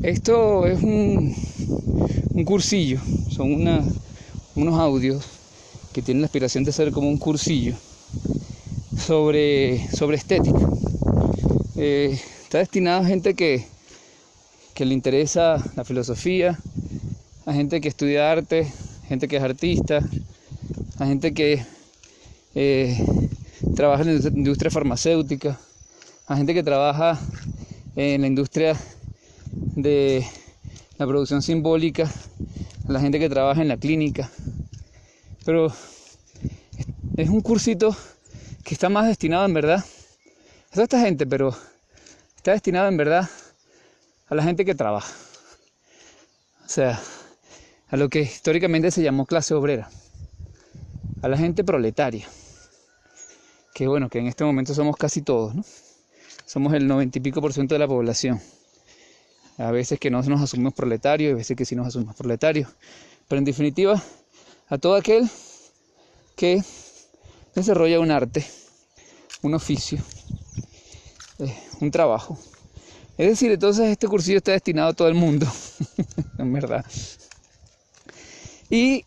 Esto es un cursillo, son unos audios que tienen la aspiración de ser como un cursillo sobre estética. Está destinado a gente que le interesa la filosofía, a gente que estudia arte, gente que es artista, a gente que trabaja en la industria farmacéutica, a gente que trabaja en la industria de la producción simbólica, a la gente que trabaja en la clínica. Pero es un cursito que está más destinado en verdad a toda esta gente, pero está destinado en verdad a la gente que trabaja. O sea, a lo que históricamente se llamó clase obrera, a la gente proletaria, que bueno, que en este momento somos casi todos, ¿no? Somos el 90 y pico % de la población. A veces que no nos asumimos proletarios, a veces que sí nos asumimos proletarios, pero en definitiva a todo aquel que desarrolla un arte, un oficio, un trabajo. Es decir, entonces este cursillo está destinado a todo el mundo, en verdad. Y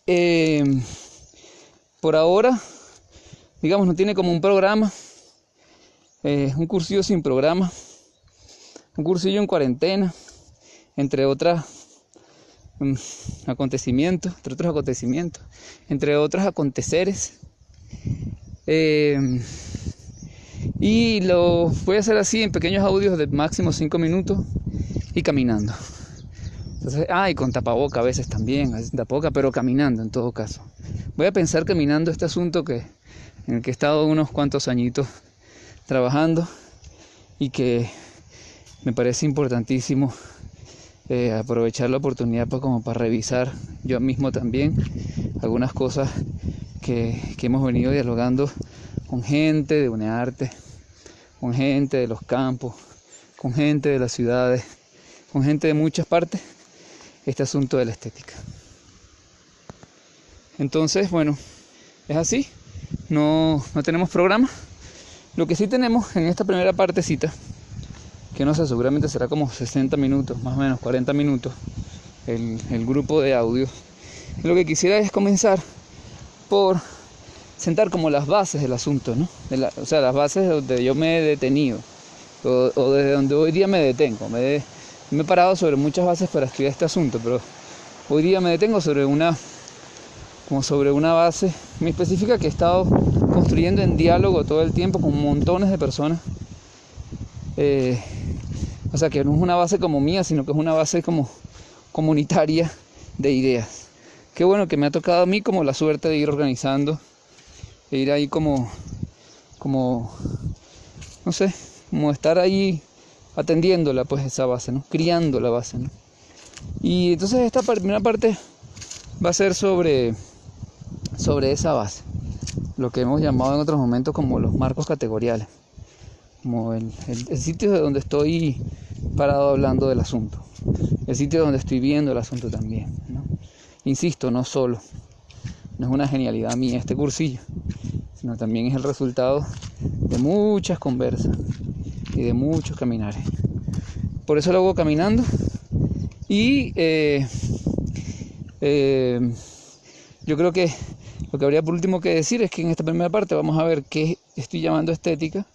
por ahora, digamos, no tiene como un programa, un cursillo sin programa, un cursillo en cuarentena, entre otros acontecimientos, entre otros aconteceres. Y lo voy a hacer así en pequeños audios de máximo 5 minutos y caminando. Entonces, y con tapaboca a veces también, pero caminando en todo caso. Voy a pensar caminando este asunto en el que he estado unos cuantos añitos trabajando y que me parece importantísimo aprovechar la oportunidad como para revisar yo mismo también algunas cosas que hemos venido dialogando con gente de UNEARTE, con gente de los campos, con gente de las ciudades, con gente de muchas partes, este asunto de la estética. Entonces, bueno, es así, no tenemos programa. Lo que sí tenemos en esta primera partecita, que no sé, seguramente será como 60 minutos, más o menos 40 minutos, el grupo de audios. Lo que quisiera es comenzar por sentar como las bases del asunto, ¿no? O sea, las bases donde yo me he detenido, o desde donde hoy día me detengo. Me he parado sobre muchas bases para estudiar este asunto, pero hoy día me detengo sobre una base muy específica que he estado construyendo en diálogo todo el tiempo con montones de personas. O sea, que no es una base como mía, sino que es una base como comunitaria de ideas. Qué bueno que me ha tocado a mí como la suerte de ir organizando, de ir ahí como no sé, como estar ahí atendiéndola, pues, esa base, ¿no? Criando la base, ¿no? Y entonces esta primera parte va a ser sobre esa base, lo que hemos llamado en otros momentos como los marcos categoriales, como el sitio de donde estoy parado hablando del asunto, el sitio donde estoy viendo el asunto también, ¿no? Insisto, no es una genialidad mía este cursillo, sino también es el resultado de muchas conversas y de muchos caminares. Por eso lo hago caminando y yo creo que lo que habría por último que decir es que en esta primera parte vamos a ver qué estoy llamando estética.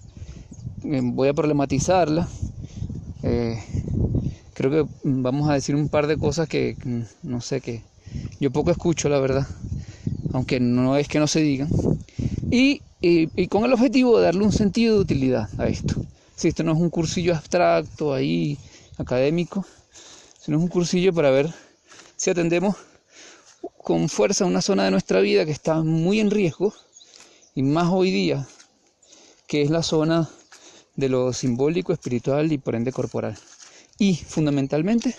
Voy a problematizarla. Creo que vamos a decir un par de cosas que no sé, que yo poco escucho, la verdad, aunque no es que no se digan, y con el objetivo de darle un sentido de utilidad a esto. Si esto no es un cursillo abstracto ahí académico, sino es un cursillo para ver si atendemos con fuerza una zona de nuestra vida que está muy en riesgo, y más hoy día, que es la zona de lo simbólico, espiritual y por ende corporal. Y fundamentalmente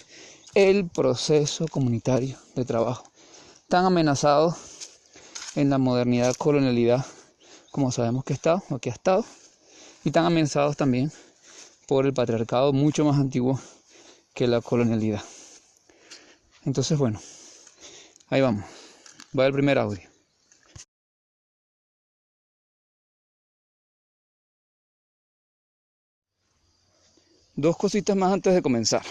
el proceso comunitario de trabajo, tan amenazado en la modernidad, colonialidad, como sabemos que ha estado, y tan amenazados también por el patriarcado mucho más antiguo que la colonialidad. Entonces, bueno, ahí vamos. Va el primer audio. Dos cositas más antes de comenzar.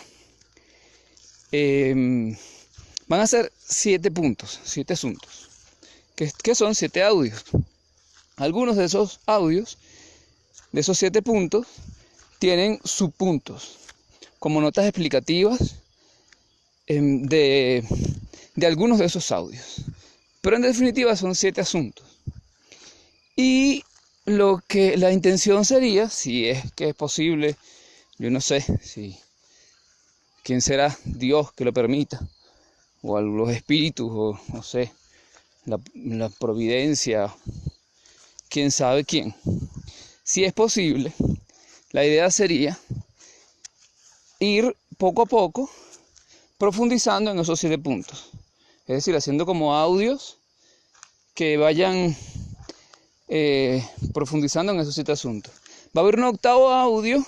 van a ser 7 puntos, 7 asuntos, que son 7 audios. Algunos de esos audios, de esos 7 puntos, tienen subpuntos, como notas explicativas de algunos de esos audios. Pero en definitiva son 7 asuntos. Y lo que la intención sería, si es que es posible, yo no sé si quién será Dios que lo permita, o los espíritus, o no sé, la providencia, quién sabe quién. Si es posible, la idea sería ir poco a poco profundizando en esos 7 puntos. Es decir, haciendo como audios que vayan profundizando en esos 7 asuntos. Va a haber un octavo audio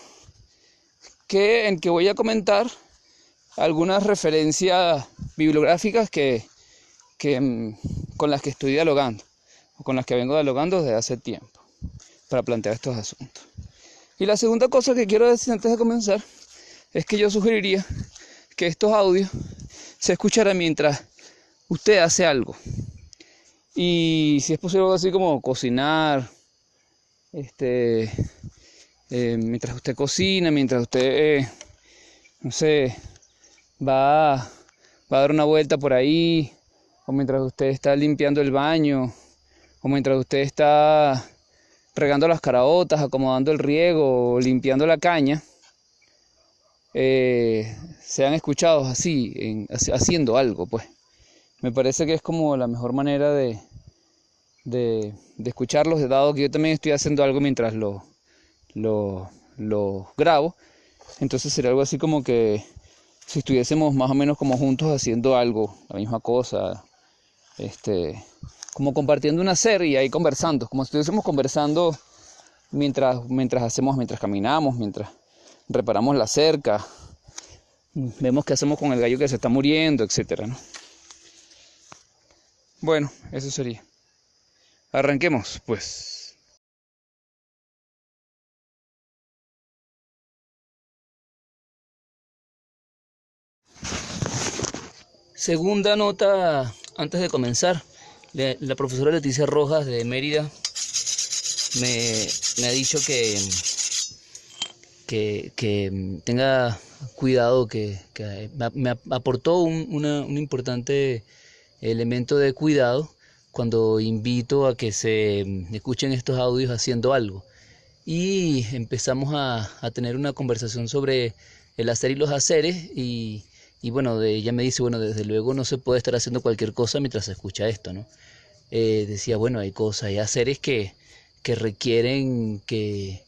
en que voy a comentar algunas referencias bibliográficas con las que estoy dialogando, o con las que vengo dialogando desde hace tiempo, para plantear estos asuntos. Y la segunda cosa que quiero decir antes de comenzar es que yo sugeriría que estos audios se escucharan mientras usted hace algo. Y si es posible algo así como cocinar, mientras usted cocina, mientras usted, no sé, va a dar una vuelta por ahí, o mientras usted está limpiando el baño, o mientras usted está regando las caraotas, acomodando el riego, o limpiando la caña, sean escuchados así, haciendo algo, pues. Me parece que es como la mejor manera de escucharlos, dado que yo también estoy haciendo algo mientras lo grabo. Entonces sería algo así como que si estuviésemos más o menos como juntos haciendo algo, la misma cosa, como compartiendo una serie y ahí conversando, como si estuviésemos conversando mientras caminamos, mientras reparamos la cerca, vemos qué hacemos con el gallo que se está muriendo, etcétera, ¿no? Bueno, eso sería. Arranquemos, pues. Segunda nota antes de comenzar. La profesora Leticia Rojas de Mérida me ha dicho que tenga cuidado, que me aportó un importante elemento de cuidado cuando invito a que se escuchen estos audios haciendo algo. Y empezamos a tener una conversación sobre el hacer y los haceres y bueno, ella me dice, bueno, desde luego no se puede estar haciendo cualquier cosa mientras se escucha esto, ¿no? Decía, bueno, hay cosas, hay haceres que requieren que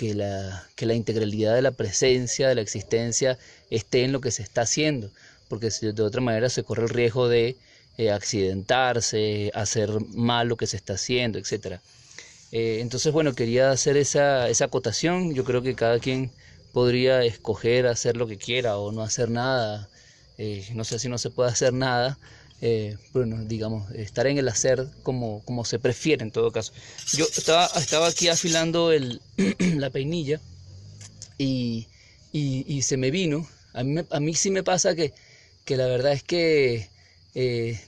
la integralidad de la presencia, de la existencia, esté en lo que se está haciendo, porque de otra manera se corre el riesgo de accidentarse, hacer mal lo que se está haciendo, etcétera. Entonces, bueno, quería hacer esa acotación. Yo creo que cada quien podría escoger hacer lo que quiera o no hacer nada. No sé si no se puede hacer nada. Bueno, digamos, estar en el hacer como se prefiere en todo caso. Yo estaba aquí afilando la peinilla y se me vino. A mí sí me pasa que la verdad es que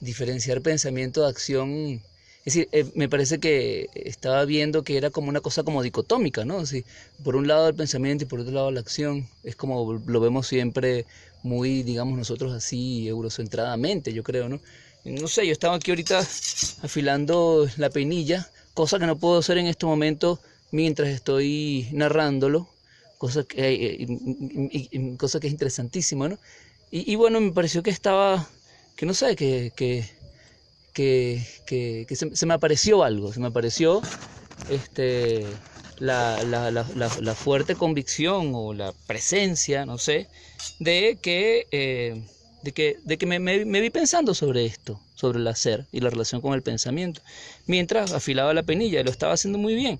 diferenciar pensamiento de acción, es decir, me parece que estaba viendo que era como una cosa como dicotómica, ¿no? Así, por un lado el pensamiento y por otro lado la acción, es como lo vemos siempre muy, digamos, nosotros así eurocentradamente, yo creo, ¿no? No sé, yo estaba aquí ahorita afilando la peinilla, cosa que no puedo hacer en este momento mientras estoy narrándolo, cosa que es interesantísima, ¿no? Y bueno, me pareció que estaba, que no sé, que se me apareció algo, se me apareció la fuerte convicción o la presencia, no sé, de que me vi pensando sobre esto, sobre el hacer y la relación con el pensamiento, mientras afilaba la peinilla, y lo estaba haciendo muy bien.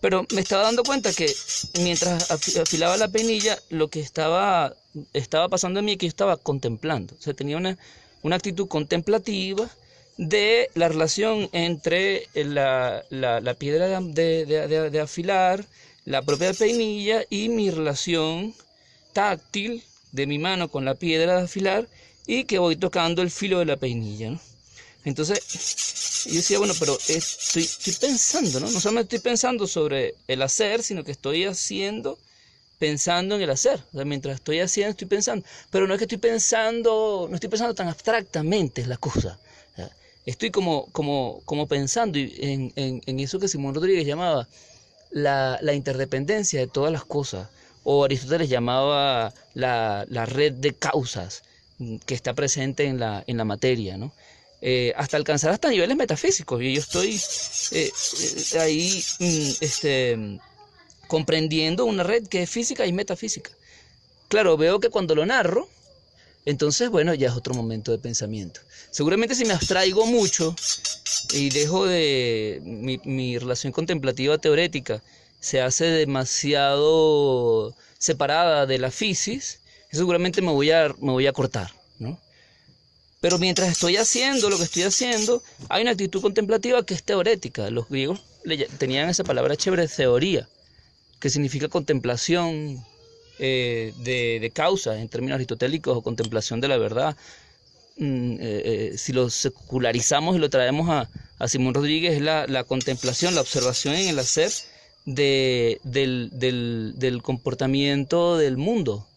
Pero me estaba dando cuenta que mientras afilaba la peinilla, lo que estaba pasando en mí es que yo estaba contemplando. O sea, tenía una actitud contemplativa de la relación entre la piedra de afilar, la propia peinilla y mi relación táctil de mi mano con la piedra de afilar y que voy tocando el filo de la peinilla, ¿no? Entonces yo decía, bueno, pero estoy pensando, ¿no? No solamente estoy pensando sobre el hacer, sino que estoy haciendo pensando en el hacer. O sea, mientras estoy haciendo, estoy pensando. Pero no es que estoy pensando, no estoy pensando tan abstractamente, es la cosa. O sea, estoy como pensando en eso que Simón Rodríguez llamaba la interdependencia de todas las cosas. O Aristóteles llamaba la red de causas que está presente en la materia, ¿no? Hasta alcanzar hasta niveles metafísicos. Y yo estoy ahí comprendiendo una red que es física y metafísica. Claro, veo que cuando lo narro, entonces, bueno, ya es otro momento de pensamiento. Seguramente si me abstraigo mucho y dejo de mi relación contemplativa teórica, se hace demasiado separada de la fisis, seguramente me voy a cortar, ¿no? Pero mientras estoy haciendo lo que estoy haciendo, hay una actitud contemplativa que es teorética. Los griegos tenían esa palabra chévere, teoría, que significa contemplación de causas en términos aristotélicos, o contemplación de la verdad. Si lo secularizamos y lo traemos a Simón Rodríguez, es la contemplación, la observación en el hacer del comportamiento del mundo,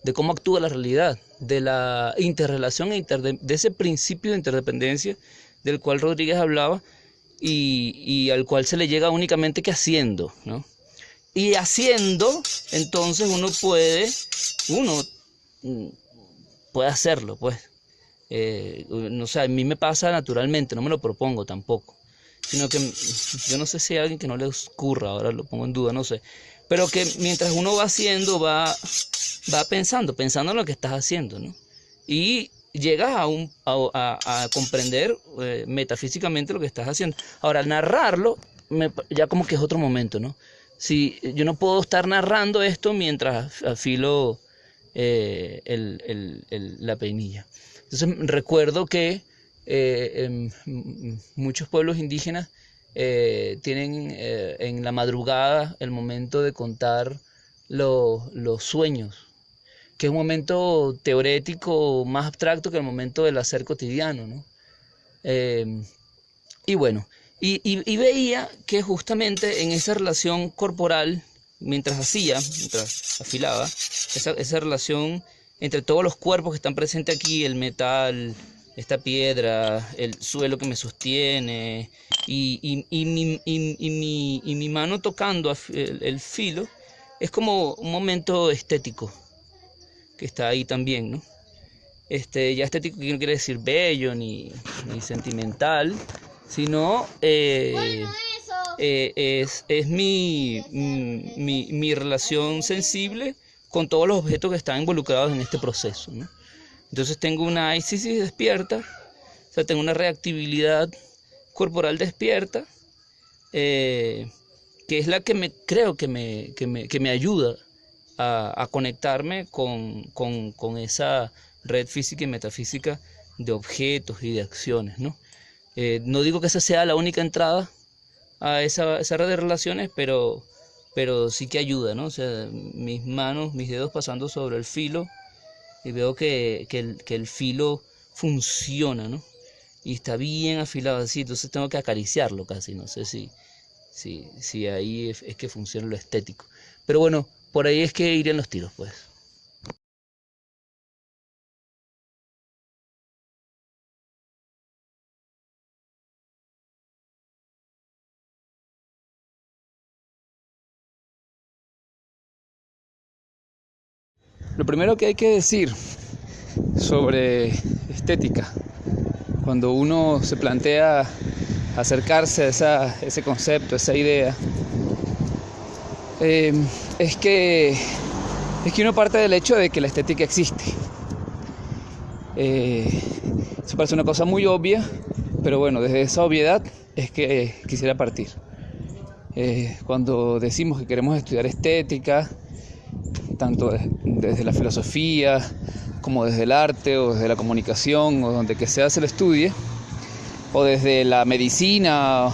de cómo actúa la realidad, de la interrelación de ese principio de interdependencia del cual Rodríguez hablaba y al cual se le llega únicamente que haciendo, ¿no? Y haciendo, entonces uno puede hacerlo, pues. No sé, a mí me pasa naturalmente, no me lo propongo tampoco. Sino que yo no sé si hay alguien que no le ocurra, ahora lo pongo en duda, no sé. Pero que mientras uno va haciendo, va pensando en lo que estás haciendo, ¿no? Y llegas a comprender metafísicamente lo que estás haciendo. Ahora, al narrarlo, ya como que es otro momento, ¿no? Si yo no puedo estar narrando esto mientras afilo la peinilla. Entonces recuerdo que muchos pueblos indígenas tienen en la madrugada el momento de contar los sueños, que es un momento teorético más abstracto que el momento del hacer cotidiano, ¿no? Y bueno, y veía que justamente en esa relación corporal, mientras afilaba, esa relación entre todos los cuerpos que están presentes aquí, el metal, esta piedra, el suelo que me sostiene, y mi mano tocando el filo, es como un momento estético que está ahí también, ¿no? Ya estético que no quiere decir bello ni sentimental, sino es mi relación sensible con todos los objetos que están involucrados en este proceso, ¿no? Entonces tengo una aisis despierta, o sea, tengo una reactibilidad corporal despierta, que es la que creo que me ayuda a conectarme con esa red física y metafísica de objetos y de acciones, ¿no? No digo que esa sea la única entrada a esa red de relaciones, pero sí que ayuda, ¿no? O sea, mis manos, mis dedos pasando sobre el filo, y veo que el filo funciona, ¿no? Y está bien afilado así, entonces tengo que acariciarlo casi, no sé si ahí es que funciona lo estético. Pero bueno, por ahí es que irían los tiros, pues. Lo primero que hay que decir sobre estética, cuando uno se plantea acercarse a ese concepto, a esa idea, es que uno parte del hecho de que la estética existe. Eso parece una cosa muy obvia, pero bueno, desde esa obviedad es que quisiera partir. Cuando decimos que queremos estudiar estética, tanto desde la filosofía como desde el arte o desde la comunicación o donde que sea se lo estudie, o desde la medicina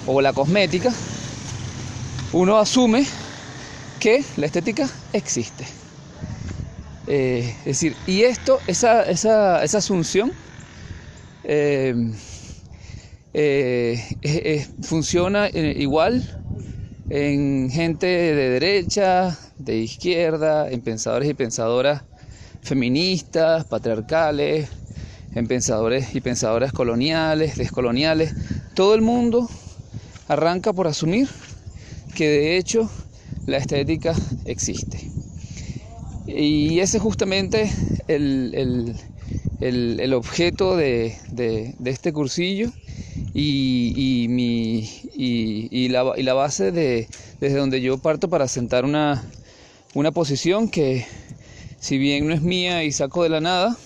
o la cosmética, uno asume que la estética existe. Es decir, y esa asunción funciona igual en gente de derecha, de izquierda, en pensadores y pensadoras feministas, patriarcales, en pensadores y pensadoras coloniales, descoloniales. Todo el mundo arranca por asumir que de hecho la estética existe. Y ese es justamente el objeto de este cursillo y la base desde donde yo parto para sentar una posición que, si bien no es mía y saco de la nada,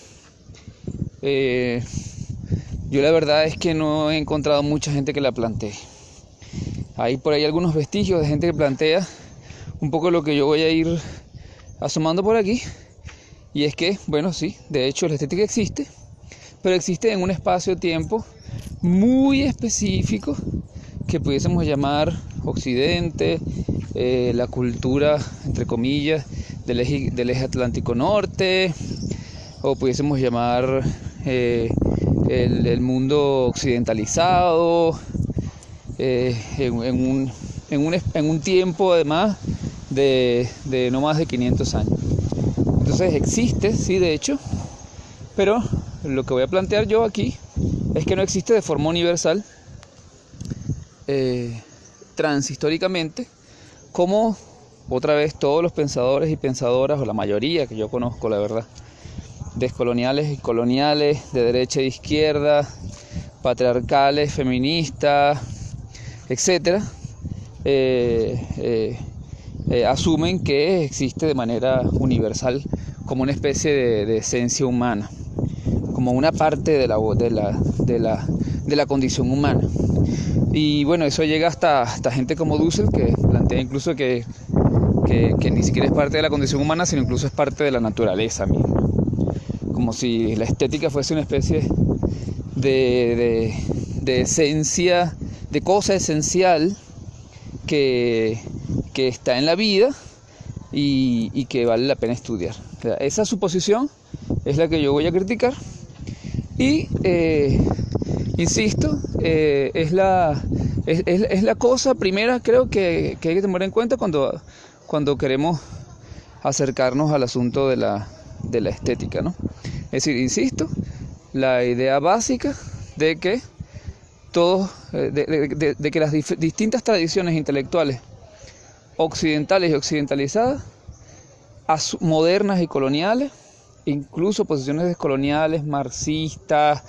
yo la verdad es que no he encontrado mucha gente que la plantee. Hay por ahí algunos vestigios de gente que plantea un poco lo que yo voy a ir asomando por aquí, y es que, bueno, sí, de hecho la estética existe, pero existe en un espacio-tiempo muy específico que pudiésemos llamar Occidente, la cultura, entre comillas, del eje Atlántico Norte, o pudiésemos llamar el mundo occidentalizado, en un tiempo además de no más de 500 años. Entonces existe, sí, de hecho, pero lo que voy a plantear yo aquí es que no existe de forma universal, transhistóricamente, como otra vez todos los pensadores y pensadoras, o la mayoría que yo conozco, la verdad, descoloniales y coloniales, de derecha e izquierda, patriarcales, feministas, etcétera, asumen que existe de manera universal como una especie de esencia humana, como una parte de la condición humana. Y bueno, eso llega hasta gente como Dussel, que plantea incluso que ni siquiera es parte de la condición humana, sino incluso es parte de la naturaleza misma, como si la estética fuese una especie de esencia, de cosa esencial que está en la vida y que vale la pena estudiar. O sea, esa suposición es la que yo voy a criticar y insisto, es la cosa primera, creo, que hay que tener en cuenta cuando queremos acercarnos al asunto de la estética, ¿no? Es decir, insisto, la idea básica de que de que las distintas tradiciones intelectuales occidentales y occidentalizadas, modernas y coloniales, incluso posiciones descoloniales, marxistas,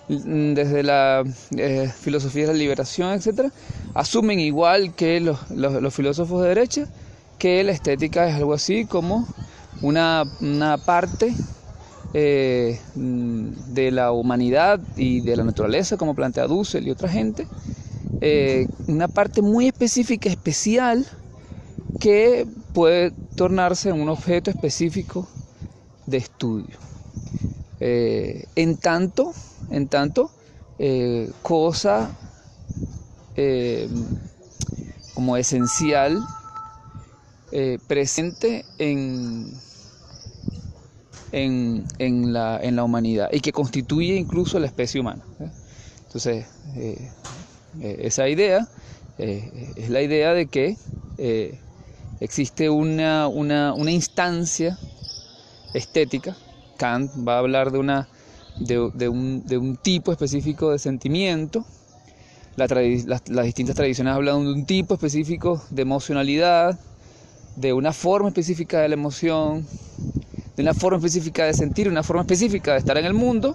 desde la filosofía de la liberación, etcétera, asumen, igual que los filósofos de derecha, que la estética es algo así como una parte de la humanidad y de la naturaleza, como plantea Dussel y otra gente, una parte muy específica, especial, que puede tornarse en un objeto específico de estudio. En tanto, cosa como esencial, presente en la humanidad y que constituye incluso la especie humana. Entonces, esa idea es la idea de que existe una instancia estética. Kant va a hablar de un tipo específico de sentimiento. Las distintas tradiciones hablan de un tipo específico de emocionalidad, de una forma específica de la emoción, de una forma específica de sentir, una forma específica de estar en el mundo,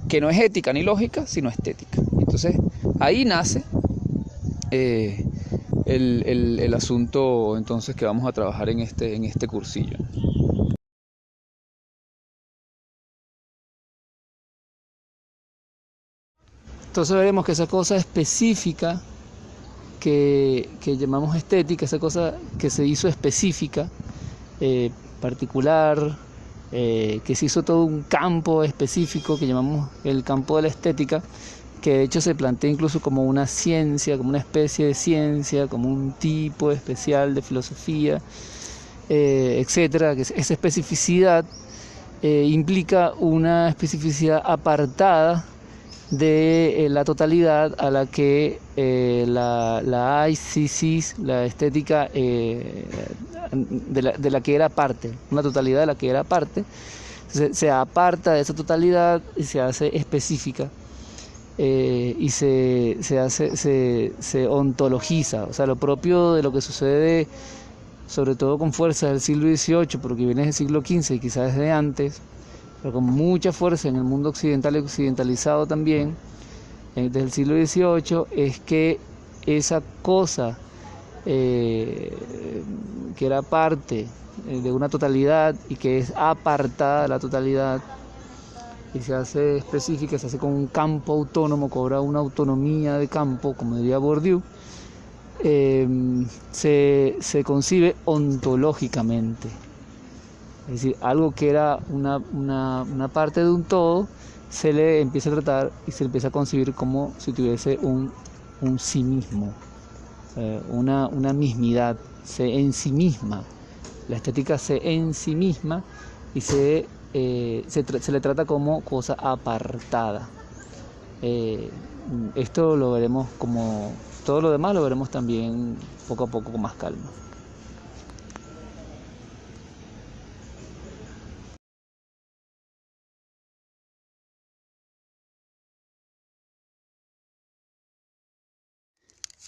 que no es ética ni lógica, sino estética. Entonces, ahí nace el asunto, entonces, que vamos a trabajar en este cursillo. Entonces veremos que esa cosa específica que llamamos estética, esa cosa que se hizo específica, particular, que se hizo todo un campo específico que llamamos el campo de la estética, que de hecho se plantea incluso como una ciencia, como una especie de ciencia, como un tipo especial de filosofía, etcétera, que esa especificidad implica una especificidad apartada de la totalidad a la que la ICC, la estética de la que era parte, una totalidad de la que era parte, se aparta de esa totalidad y se hace específica y se ontologiza, o sea, lo propio de lo que sucede sobre todo con fuerza del siglo XVIII, porque viene del siglo XV y quizás desde antes, pero con mucha fuerza en el mundo occidental y occidentalizado también, desde el siglo XVIII, es que esa cosa que era parte de una totalidad y que es apartada de la totalidad y se hace específica, se hace con un campo autónomo, cobra una autonomía de campo, como diría Bourdieu, se concibe ontológicamente. Es decir, algo que era una parte de un todo, se le empieza a tratar y se le empieza a concebir como si tuviese un sí mismo, una mismidad, se ensimisma. La estética se ensimisma y se le trata como cosa apartada. Esto lo veremos como todo lo demás, lo veremos también poco a poco con más calma.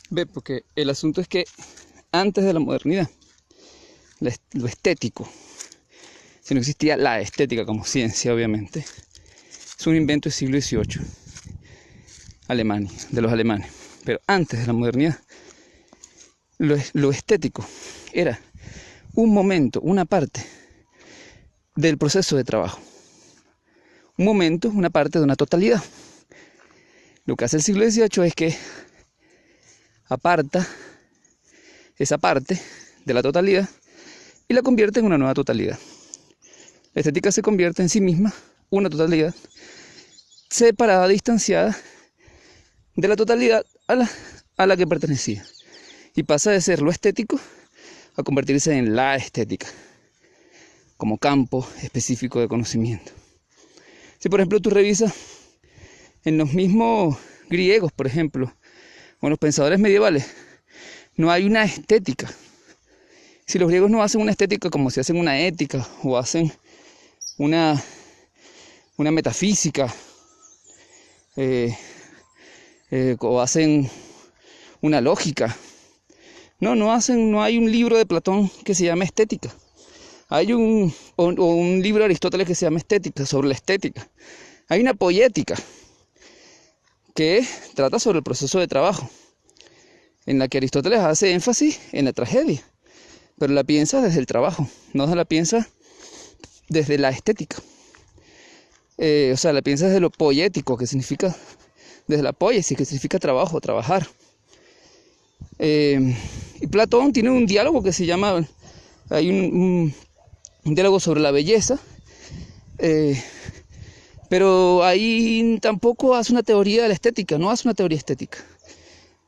Ve, porque el asunto es que antes de la modernidad, lo estético, si no existía la estética como ciencia, obviamente, es un invento del siglo XVIII, Alemania, de los alemanes. Pero antes de la modernidad, lo estético era un momento, una parte del proceso de trabajo. Un momento, una parte de una totalidad. Lo que hace el siglo XVIII es que aparta esa parte de la totalidad y la convierte en una nueva totalidad. La estética se convierte en sí misma una totalidad separada, distanciada de la totalidad a la que pertenecía, y pasa de ser lo estético a convertirse en la estética como campo específico de conocimiento. Si por ejemplo tú revisas en los mismos griegos, por ejemplo, o en los pensadores medievales, no hay una estética. Si los griegos no hacen una estética como si hacen una ética o hacen una metafísica o hacen una lógica. No hay un libro de Platón que se llama Estética. Hay un libro de Aristóteles que se llama Estética, sobre la estética. Hay una poética que trata sobre el proceso de trabajo, en la que Aristóteles hace énfasis en la tragedia, pero la piensa desde el trabajo, no la piensa desde la estética. O sea, la piensa desde lo poético, que significa, desde la poiesis, que significa trabajo, trabajar. Y Platón tiene un diálogo que se llama, hay un diálogo sobre la belleza, pero ahí tampoco hace una teoría de la estética, no hace una teoría estética.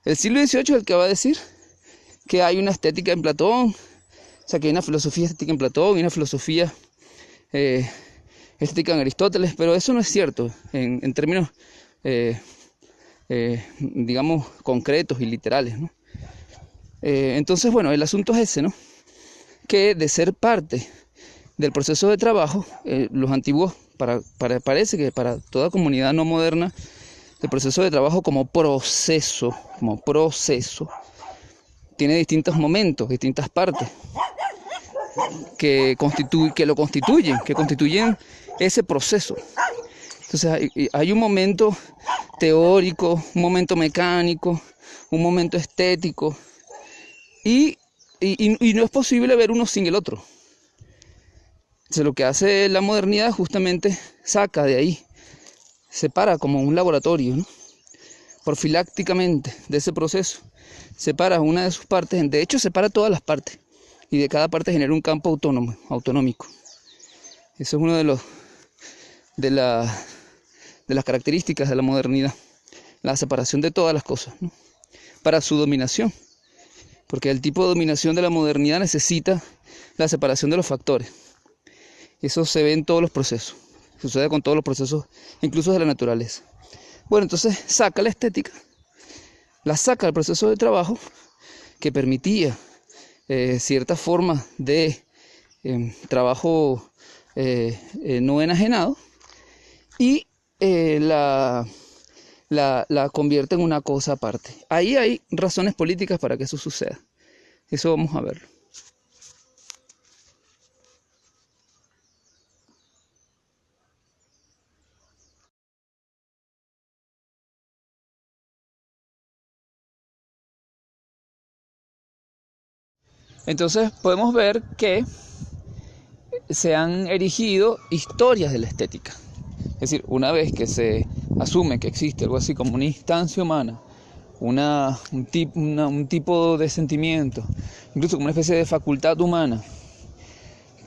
El siglo XVIII es el que va a decir que hay una estética en Platón, o sea, que hay una filosofía estética en Platón y una filosofía estética en Aristóteles, pero eso no es cierto en términos, digamos, concretos y literales, ¿no? Entonces, bueno, el asunto es ese, ¿no? Que de ser parte del proceso de trabajo, los antiguos, parece que para toda comunidad no moderna, el proceso de trabajo como proceso, tiene distintos momentos, distintas partes que lo constituyen, ese proceso. Entonces hay un momento teórico, un momento mecánico, un momento estético, y no es posible ver uno sin el otro. Entonces lo que hace la modernidad justamente saca de ahí, separa como un laboratorio, ¿no? Profilácticamente de ese proceso, separa una de sus partes, de hecho separa todas las partes, y de cada parte genera un campo autonómico. Eso es uno de las características de la modernidad, la separación de todas las cosas, ¿no? Para su dominación, porque el tipo de dominación de la modernidad necesita la separación de los factores. Eso se ve en todos los procesos, sucede con todos los procesos, incluso de la naturaleza. Bueno, entonces saca la estética, la saca del proceso de trabajo que permitía cierta forma de trabajo no enajenado y la convierte en una cosa aparte. Ahí hay razones políticas para que eso suceda. Eso vamos a verlo. Entonces podemos ver que se han erigido historias de la estética. Es decir, una vez que se asume que existe algo así como una instancia humana, un tipo de sentimiento, incluso como una especie de facultad humana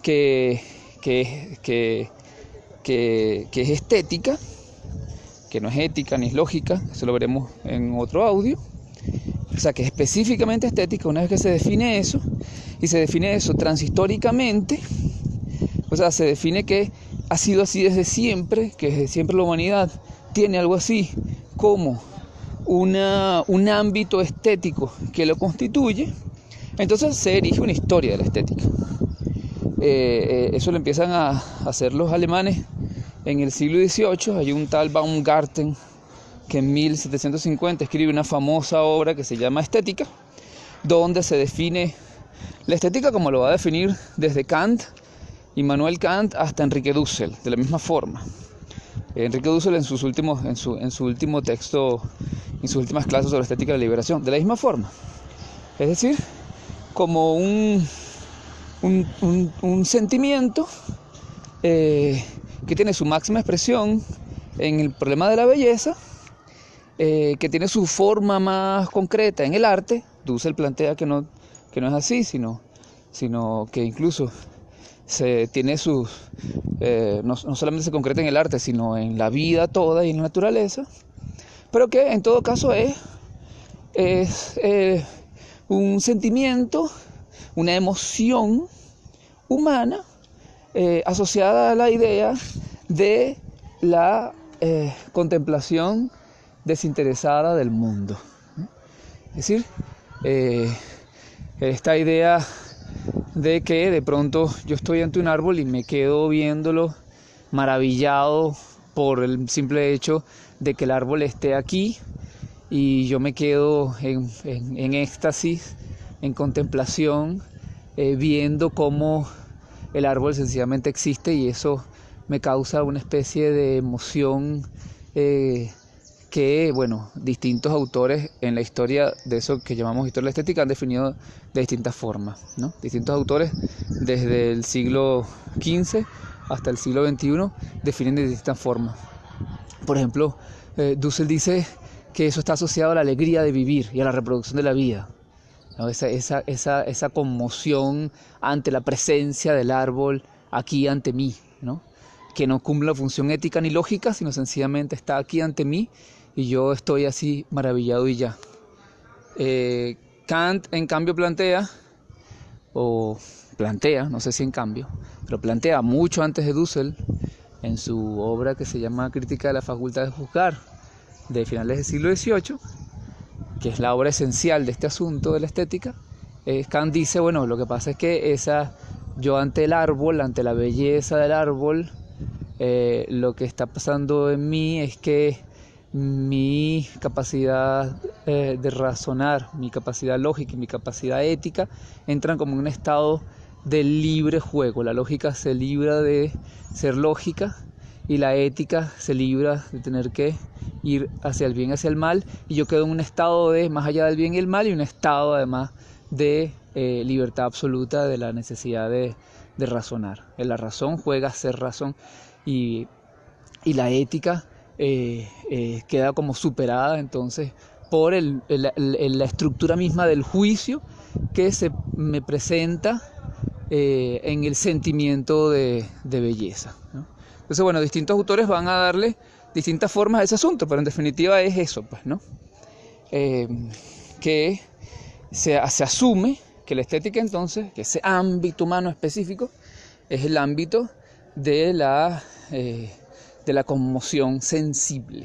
que es estética, que no es ética ni es lógica, eso lo veremos en otro audio. O sea, que es específicamente estética. Una vez que se define eso, y se define eso transhistóricamente, o sea, se define que ha sido así desde siempre, que desde siempre la humanidad tiene algo así como un ámbito estético que lo constituye, entonces se erige una historia de la estética. Eso lo empiezan a hacer los alemanes en el siglo XVIII. Hay un tal Baumgarten que en 1750 escribe una famosa obra que se llama Estética, donde se define la estética como lo va a definir desde Kant, Immanuel Kant, hasta Enrique Dussel, de la misma forma. Enrique Dussel en su último texto, en sus últimas clases sobre estética de la liberación, de la misma forma. Es decir, como un sentimiento que tiene su máxima expresión en el problema de la belleza, que tiene su forma más concreta en el arte. Dussel plantea que no es así, sino que incluso tiene sus no solamente se concreta en el arte, sino en la vida toda y en la naturaleza, pero que en todo caso es un sentimiento, una emoción humana asociada a la idea de la contemplación desinteresada del mundo. Es decir, esta idea de que de pronto yo estoy ante un árbol y me quedo viéndolo maravillado por el simple hecho de que el árbol esté aquí, y yo me quedo en éxtasis, en contemplación, viendo cómo el árbol sencillamente existe, y eso me causa una especie de emoción que, bueno, distintos autores en la historia de eso que llamamos historia de la estética han definido de distintas formas, ¿no? Distintos autores desde el siglo XV hasta el siglo XXI definen de distintas formas. Por ejemplo, Dussel dice que eso está asociado a la alegría de vivir y a la reproducción de la vida, ¿no? Esa conmoción ante la presencia del árbol aquí ante mí, ¿no? Que no cumple la función ética ni lógica, sino sencillamente está aquí ante mí y yo estoy así maravillado y ya. Kant, en cambio, plantea, no sé si en cambio, pero plantea mucho antes de Dussel, en su obra que se llama Crítica de la facultad de juzgar, de finales del siglo XVIII, que es la obra esencial de este asunto de la estética. Kant dice, bueno, lo que pasa es que yo ante el árbol, ante la belleza del árbol, lo que está pasando en mí es que mi capacidad de razonar, mi capacidad lógica y mi capacidad ética entran como en un estado de libre juego. La lógica se libra de ser lógica y la ética se libra de tener que ir hacia el bien, hacia el mal, y yo quedo en un estado de más allá del bien y el mal, y un estado además de libertad absoluta, de la necesidad de razonar. La razón juega a ser razón, y la ética queda como superada entonces por la estructura misma del juicio que se me presenta en el sentimiento de belleza, ¿no? Entonces, bueno, distintos autores van a darle distintas formas a ese asunto, pero en definitiva es eso, pues, ¿no? Que se asume que la estética entonces, que ese ámbito humano específico, es el ámbito de la conmoción sensible,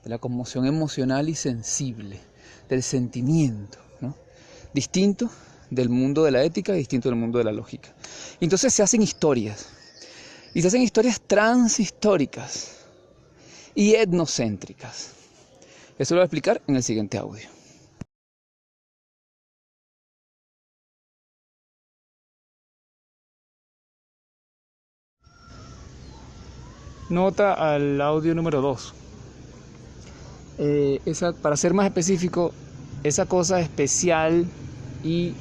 de la conmoción emocional y sensible, del sentimiento, ¿no? Distinto del mundo de la ética, distinto del mundo de la lógica. Entonces se hacen historias, y se hacen historias transhistóricas y etnocéntricas. Eso lo voy a explicar en el siguiente audio. Nota al audio número 2. Para ser más específico, esa cosa especial y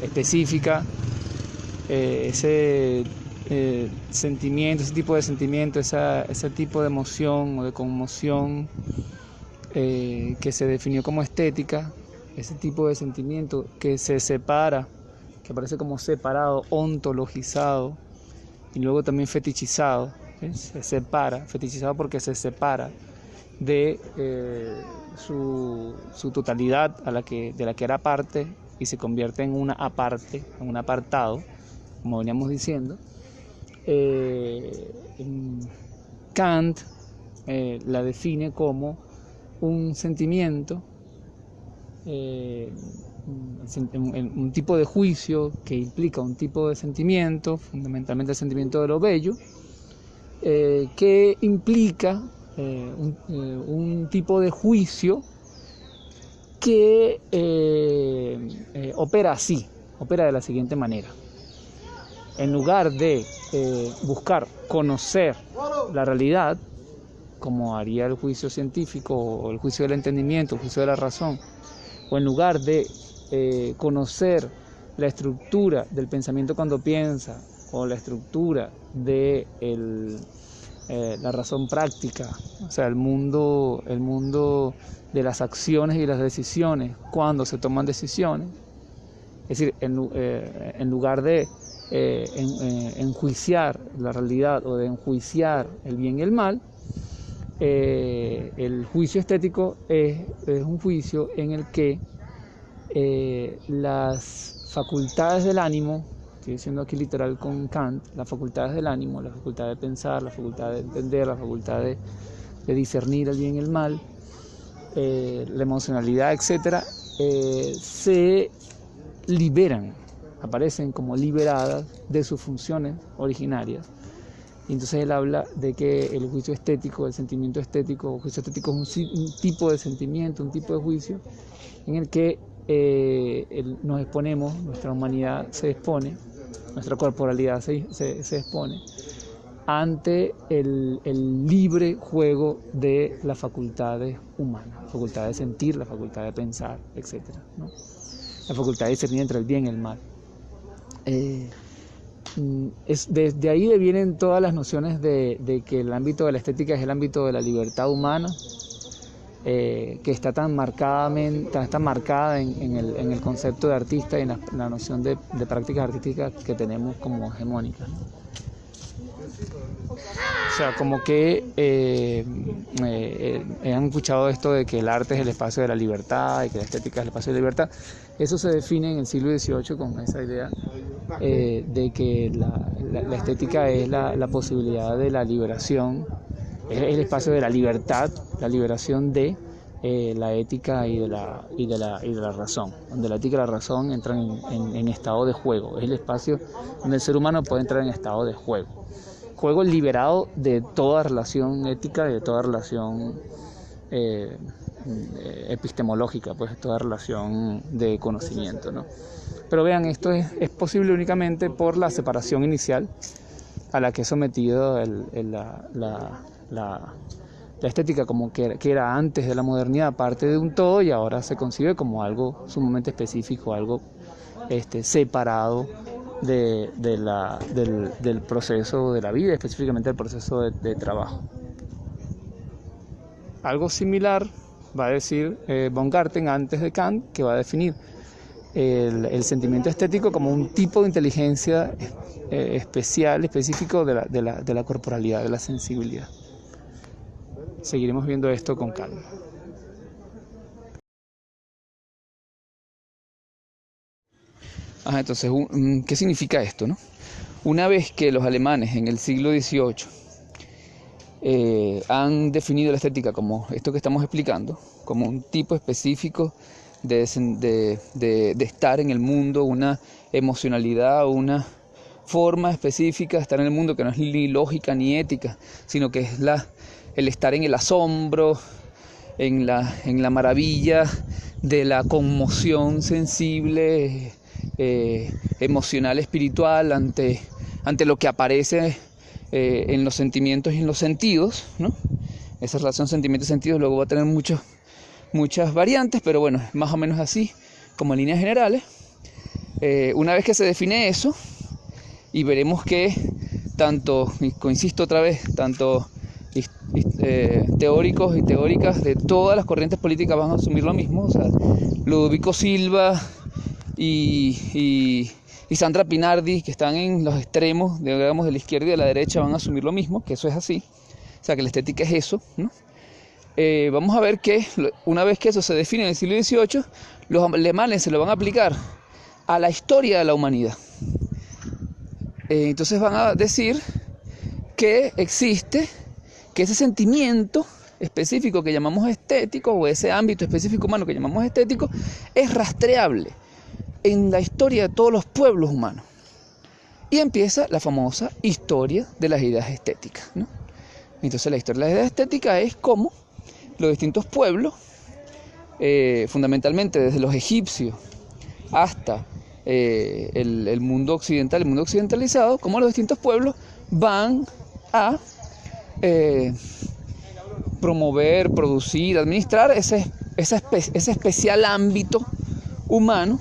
específica, ese sentimiento, ese tipo de sentimiento, ese tipo de emoción o de conmoción que se definió como estética, ese tipo de sentimiento que se separa, que aparece como separado, ontologizado y luego también fetichizado, ¿sí? Se separa, fetichizado porque se separa de su totalidad de la que era parte y se convierte en una aparte, en un apartado, como veníamos diciendo. Kant la define como un sentimiento, un tipo de juicio que implica un tipo de sentimiento, fundamentalmente el sentimiento de lo bello, que implica un tipo de juicio que opera de la siguiente manera. En lugar de buscar conocer la realidad, como haría el juicio científico o el juicio del entendimiento, el juicio de la razón, o en lugar de conocer la estructura del pensamiento cuando piensa, o la estructura de la razón práctica, o sea, el mundo de las acciones y las decisiones cuando se toman decisiones, es decir, en lugar de enjuiciar la realidad o de enjuiciar el bien y el mal, el juicio estético es un juicio en el que las facultades del ánimo, estoy diciendo aquí literal con Kant, las facultades del ánimo, la facultad de pensar, la facultad de entender, la facultad de discernir el bien y el mal, la emocionalidad, etcétera, se liberan, aparecen como liberadas de sus funciones originarias. Y entonces él habla de que el juicio estético, el sentimiento estético, el juicio estético es un tipo de sentimiento, un tipo de juicio en el que nos exponemos, nuestra humanidad se expone, nuestra corporalidad se expone ante el libre juego de las facultades humanas, la facultad de sentir, la facultad de pensar, etc., ¿no? La facultad de discernir entre el bien y el mal. Desde ahí vienen todas las nociones de que el ámbito de la estética es el ámbito de la libertad humana, que está tan marcada en el concepto de artista y en la noción de prácticas artísticas que tenemos como hegemónicas, ¿no? O sea, como que han escuchado esto de que el arte es el espacio de la libertad y que la estética es el espacio de la libertad. Eso se define en el siglo XVIII con esa idea de que la estética es la posibilidad de la liberación, es el espacio de la libertad, la liberación de la ética y de la razón, donde la ética y la razón entran en estado de juego. Es el espacio donde el ser humano puede entrar en estado de juego liberado de toda relación ética, de toda relación epistemológica, pues toda relación de conocimiento, ¿no? Pero vean, esto es posible únicamente por la separación inicial a la que es sometido la estética, como que era antes de la modernidad parte de un todo, y ahora se concibe como algo sumamente específico, algo separado del proceso de la vida, específicamente el proceso de trabajo. Algo similar va a decir Baumgarten antes de Kant, que va a definir el sentimiento estético como un tipo de inteligencia especial, específico de la corporalidad, de la sensibilidad. Seguiremos viendo esto con calma. Entonces, ¿qué significa esto, no? Una vez que los alemanes en el siglo XVIII han definido la estética como esto que estamos explicando, como un tipo específico de estar en el mundo, una emocionalidad, una forma específica de estar en el mundo que no es ni lógica ni ética, sino que es el estar en el asombro, en la maravilla de la conmoción sensible, emocional, espiritual ante lo que aparece en los sentimientos y en los sentidos, ¿no? Esa relación sentimientos y sentidos luego va a tener muchas variantes, pero bueno, es más o menos así, como en líneas generales. Una vez que se define eso, y veremos que tanto, insisto otra vez, tanto teóricos y teóricas de todas las corrientes políticas van a asumir lo mismo. O sea, Ludovico Silva y Sandra Pinardi, que están en los extremos, digamos, de la izquierda y de la derecha, van a asumir lo mismo, que eso es así. O sea, que la estética es eso, ¿no? Vamos a ver que una vez que eso se define en el siglo XVIII, los alemanes se lo van a aplicar a la historia de la humanidad. Entonces van a decir que existe, que ese sentimiento específico que llamamos estético, o ese ámbito específico humano que llamamos estético, es rastreable en la historia de todos los pueblos humanos. Y empieza la famosa historia de las ideas estéticas, ¿no? Entonces la historia de las ideas estéticas es cómo los distintos pueblos, fundamentalmente desde los egipcios hasta el mundo occidental, el mundo occidentalizado, cómo los distintos pueblos van a promover, producir, administrar ese especial ámbito humano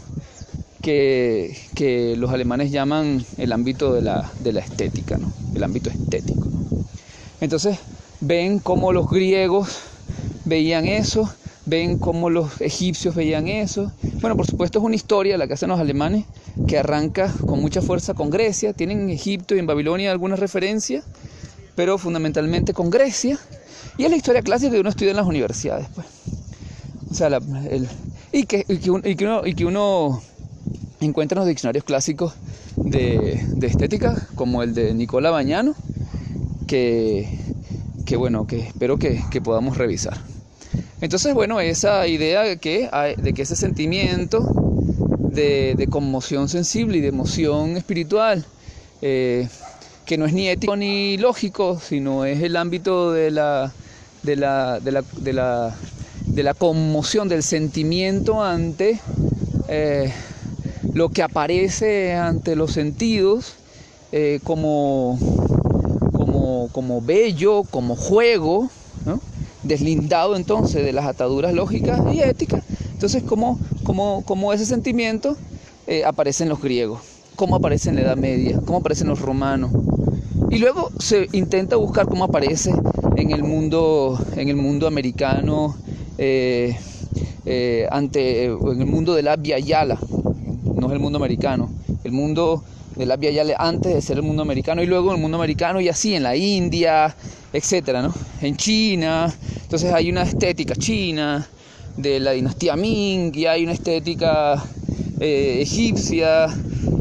que los alemanes llaman el ámbito de la estética, ¿no? El ámbito estético, ¿no? Entonces ven cómo los griegos veían eso, ven cómo los egipcios veían eso. Bueno, por supuesto es una historia la que hacen los alemanes, que arranca con mucha fuerza con Grecia. Tienen en Egipto y en Babilonia algunas referencias, pero fundamentalmente con Grecia. Y es la historia clásica que uno estudia en las universidades, pues. O sea, y que uno encuentra en los diccionarios clásicos de estética, como el de Nicola Bagnano, que espero que podamos revisar. Entonces, bueno, esa idea de que ese sentimiento de conmoción sensible y de emoción espiritual, que no es ni ético ni lógico, sino es el ámbito de la conmoción, del sentimiento ante lo que aparece ante los sentidos, como bello, como juego, ¿no? Deslindado entonces de las ataduras lógicas y éticas. Entonces, como ese sentimiento aparece en los griegos, cómo aparece en la Edad Media, cómo aparece en los romanos, y luego se intenta buscar cómo aparece en el mundo americano, en el mundo del Abya Yala, no es el mundo americano, el mundo del Abya Yala antes de ser el mundo americano, y luego el mundo americano, y así en la India, etcétera, ¿no? En China. Entonces hay una estética china de la dinastía Ming, y hay una estética egipcia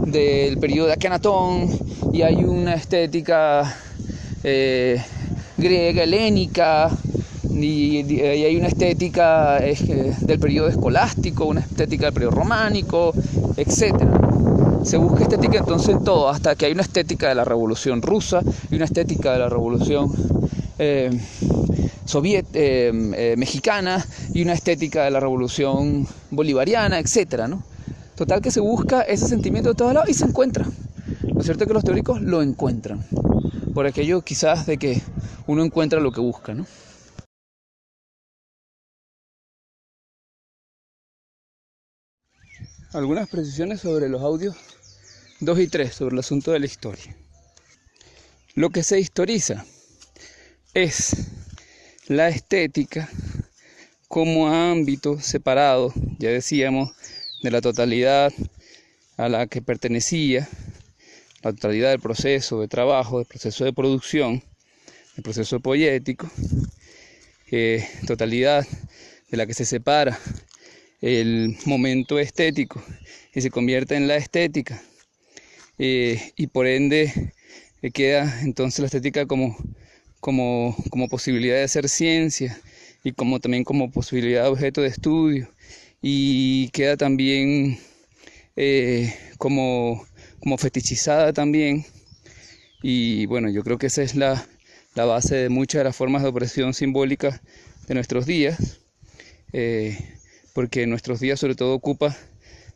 del periodo de Akenatón, y hay una estética griega, helénica, y hay una estética del periodo escolástico, una estética del periodo románico, etcétera. Se busca estética entonces en todo, hasta que hay una estética de la Revolución Rusa y una estética de la Revolución mexicana y una estética de la Revolución bolivariana, etcétera, ¿no? Total que se busca ese sentimiento de todos lados y se encuentra. Lo cierto es que los teóricos lo encuentran, por aquello quizás de que uno encuentra lo que busca, ¿no? Algunas precisiones sobre los audios 2 y 3, sobre el asunto de la historia. Lo que se historiza es la estética como ámbito separado, ya decíamos, de la totalidad a la que pertenecía, la totalidad del proceso de trabajo, del proceso de producción, del proceso poético, totalidad de la que se separa el momento estético y se convierte en la estética, y por ende queda entonces la estética como posibilidad de hacer ciencia y también como posibilidad de objeto de estudio, y queda también como fetichizada también. Y bueno, yo creo que esa es la base de muchas de las formas de opresión simbólica de nuestros días, porque en nuestros días sobre todo ocupa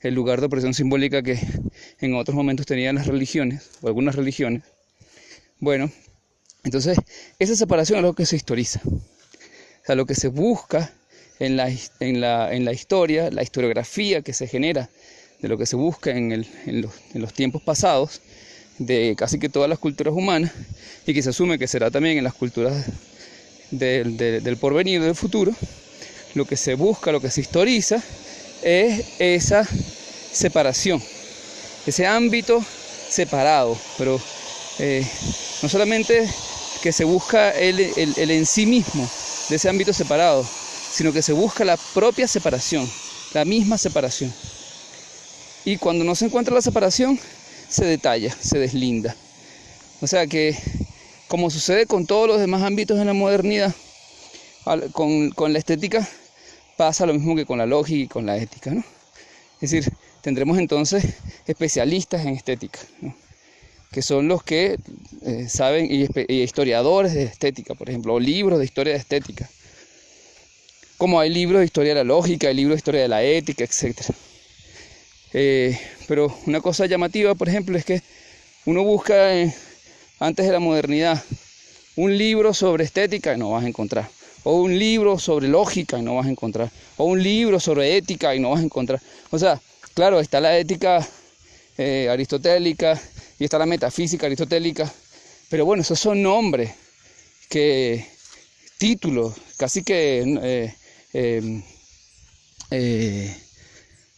el lugar de opresión simbólica que en otros momentos tenían las religiones, o algunas religiones. Bueno, entonces esa separación es lo que se historiza. O sea, lo que se busca en la historia, la historiografía que se genera de lo que se busca en los tiempos pasados, de casi que todas las culturas humanas, y que se asume que será también en las culturas del porvenir, del futuro, lo que se busca, lo que se historiza, es esa separación, ese ámbito separado, pero no solamente que se busca el en sí mismo de ese ámbito separado, sino que se busca la propia separación, la misma separación. Y cuando no se encuentra la separación, se detalla, se deslinda. O sea que, como sucede con todos los demás ámbitos en la modernidad, con la estética pasa lo mismo que con la lógica y con la ética, ¿no? Es decir, tendremos entonces especialistas en estética, ¿no? Que son los que saben, y historiadores de estética, por ejemplo, o libros de historia de estética. Como hay libros de historia de la lógica, hay libros de historia de la ética, etc. Pero una cosa llamativa, por ejemplo, es que uno busca antes de la modernidad un libro sobre estética y no vas a encontrar, o un libro sobre lógica y no vas a encontrar, o un libro sobre ética y no vas a encontrar. O sea, claro, está la ética aristotélica y está la metafísica aristotélica, pero bueno, esos son nombres, títulos, casi que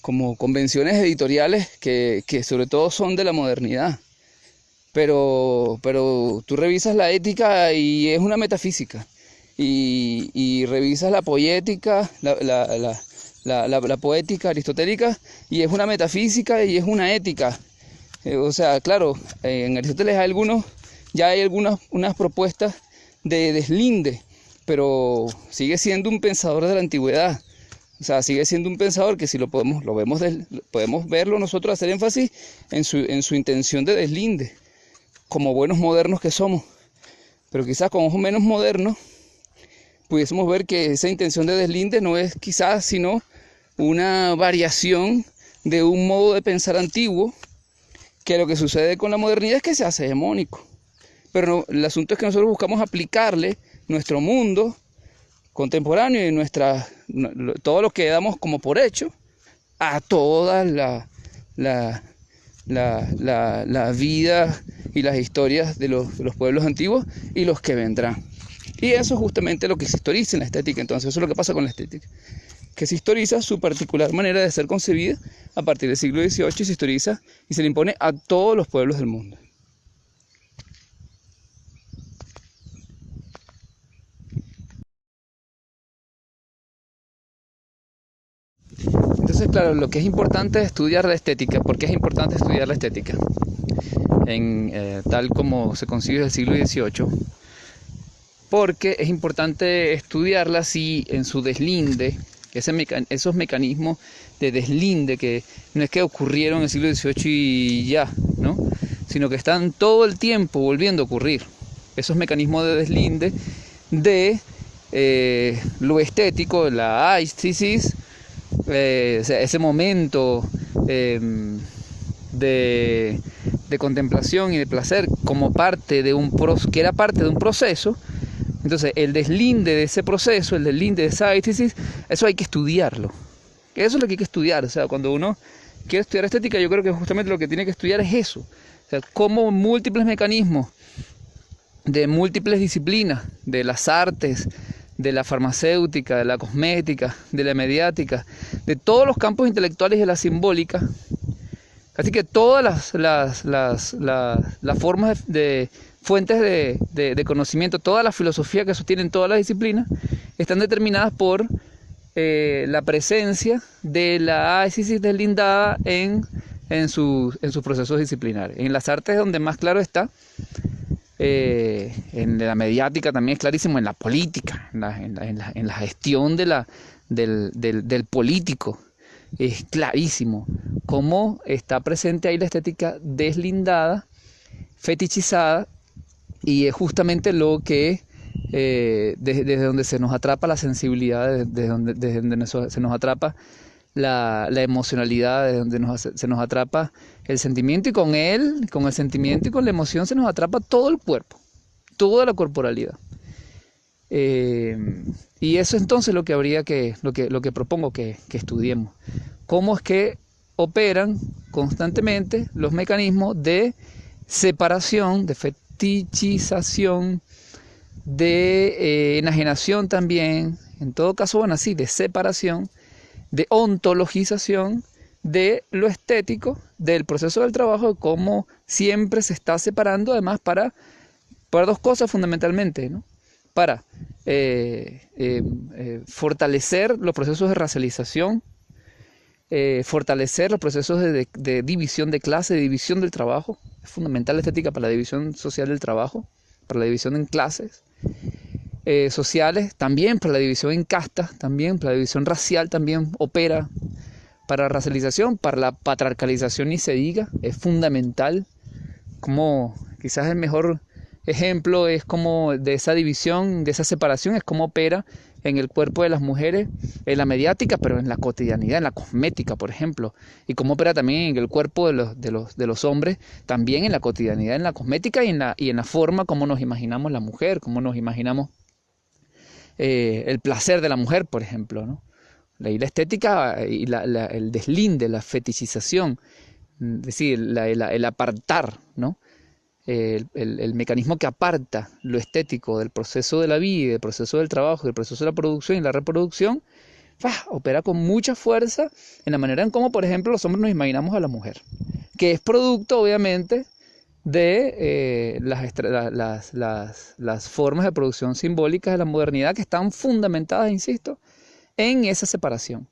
como convenciones editoriales que sobre todo son de la modernidad. Pero tú revisas la ética y es una metafísica, y revisas la poética, la poética aristotélica, y es una metafísica y es una ética. O sea, claro, en Aristóteles ya hay unas propuestas de deslinde, pero sigue siendo un pensador de la antigüedad. O sea, sigue siendo un pensador que si podemos verlo nosotros, hacer énfasis en su intención de deslinde, como buenos modernos que somos. Pero quizás como menos modernos pudiésemos ver que esa intención de deslinde no es quizás sino una variación de un modo de pensar antiguo, que lo que sucede con la modernidad es que se hace hegemónico. Pero el asunto es que nosotros buscamos aplicarle nuestro mundo contemporáneo y todo lo que damos como por hecho a toda la vida y las historias de los pueblos antiguos y los que vendrán. Y eso es justamente lo que se historiza en la estética. Entonces eso es lo que pasa con la estética, que se historiza su particular manera de ser concebida a partir del siglo XVIII, y se historiza y se le impone a todos los pueblos del mundo. Entonces, claro, lo que es importante es estudiar la estética. ¿Por qué es importante estudiar la estética? Tal como se concibe desde el siglo XVIII, porque es importante estudiarla así en su deslinde, esos mecanismos de deslinde que no es que ocurrieron en el siglo XVIII y ya, ¿no? Sino que están todo el tiempo volviendo a ocurrir. Esos mecanismos de deslinde de lo estético, la aesthesis, ese momento de contemplación y de placer como parte de que era parte de un proceso. Entonces el deslinde de ese proceso, el deslinde de esa aesthesis, eso hay que estudiarlo. Eso es lo que hay que estudiar. O sea, cuando uno quiere estudiar estética, yo creo que justamente lo que tiene que estudiar es eso. O sea, cómo múltiples mecanismos de múltiples disciplinas, de las artes, de la farmacéutica, de la cosmética, de la mediática, de todos los campos intelectuales y de la simbólica, así que todas las formas de fuentes de conocimiento, toda la filosofía que sostienen todas las disciplinas, están determinadas por la presencia de la ascisis deslindada en sus procesos disciplinares. En las artes es donde más claro está, en la mediática también es clarísimo, en la política, en la gestión del político. Es clarísimo cómo está presente ahí la estética deslindada, fetichizada, y es justamente lo que desde donde se nos atrapa la sensibilidad, desde donde se nos atrapa la emocionalidad, desde donde se nos atrapa el sentimiento, y con el sentimiento y con la emoción se nos atrapa todo el cuerpo, toda la corporalidad. Y eso es entonces lo que propongo que estudiemos. Cómo es que operan constantemente los mecanismos de separación, de fetichización, de enajenación también, en todo caso, bueno, así, de separación, de ontologización de lo estético, del proceso del trabajo, de cómo siempre se está separando, además para dos cosas fundamentalmente, ¿no? Para fortalecer los procesos de racialización, fortalecer los procesos de división de clase, de división del trabajo. Es fundamental la estética para la división social del trabajo, para la división en clases sociales, también para la división en castas, también para la división racial, también opera para la racialización, para la patriarcalización ni se diga, es fundamental. Como quizás el mejor ejemplo es como de esa división, de esa separación, es cómo opera en el cuerpo de las mujeres, en la mediática, pero en la cotidianidad, en la cosmética, por ejemplo, y cómo opera también en el cuerpo de los hombres, también en la cotidianidad, en la cosmética y en la forma como nos imaginamos la mujer, como nos imaginamos el placer de la mujer, por ejemplo, ¿no? La estética y el deslinde, la fetichización, es decir, el apartar, ¿no? El mecanismo que aparta lo estético del proceso de la vida, del proceso del trabajo, del proceso de la producción y la reproducción, opera con mucha fuerza en la manera en cómo, por ejemplo, los hombres nos imaginamos a la mujer, que es producto, obviamente, de las formas de producción simbólicas de la modernidad, que están fundamentadas, insisto, en esa separación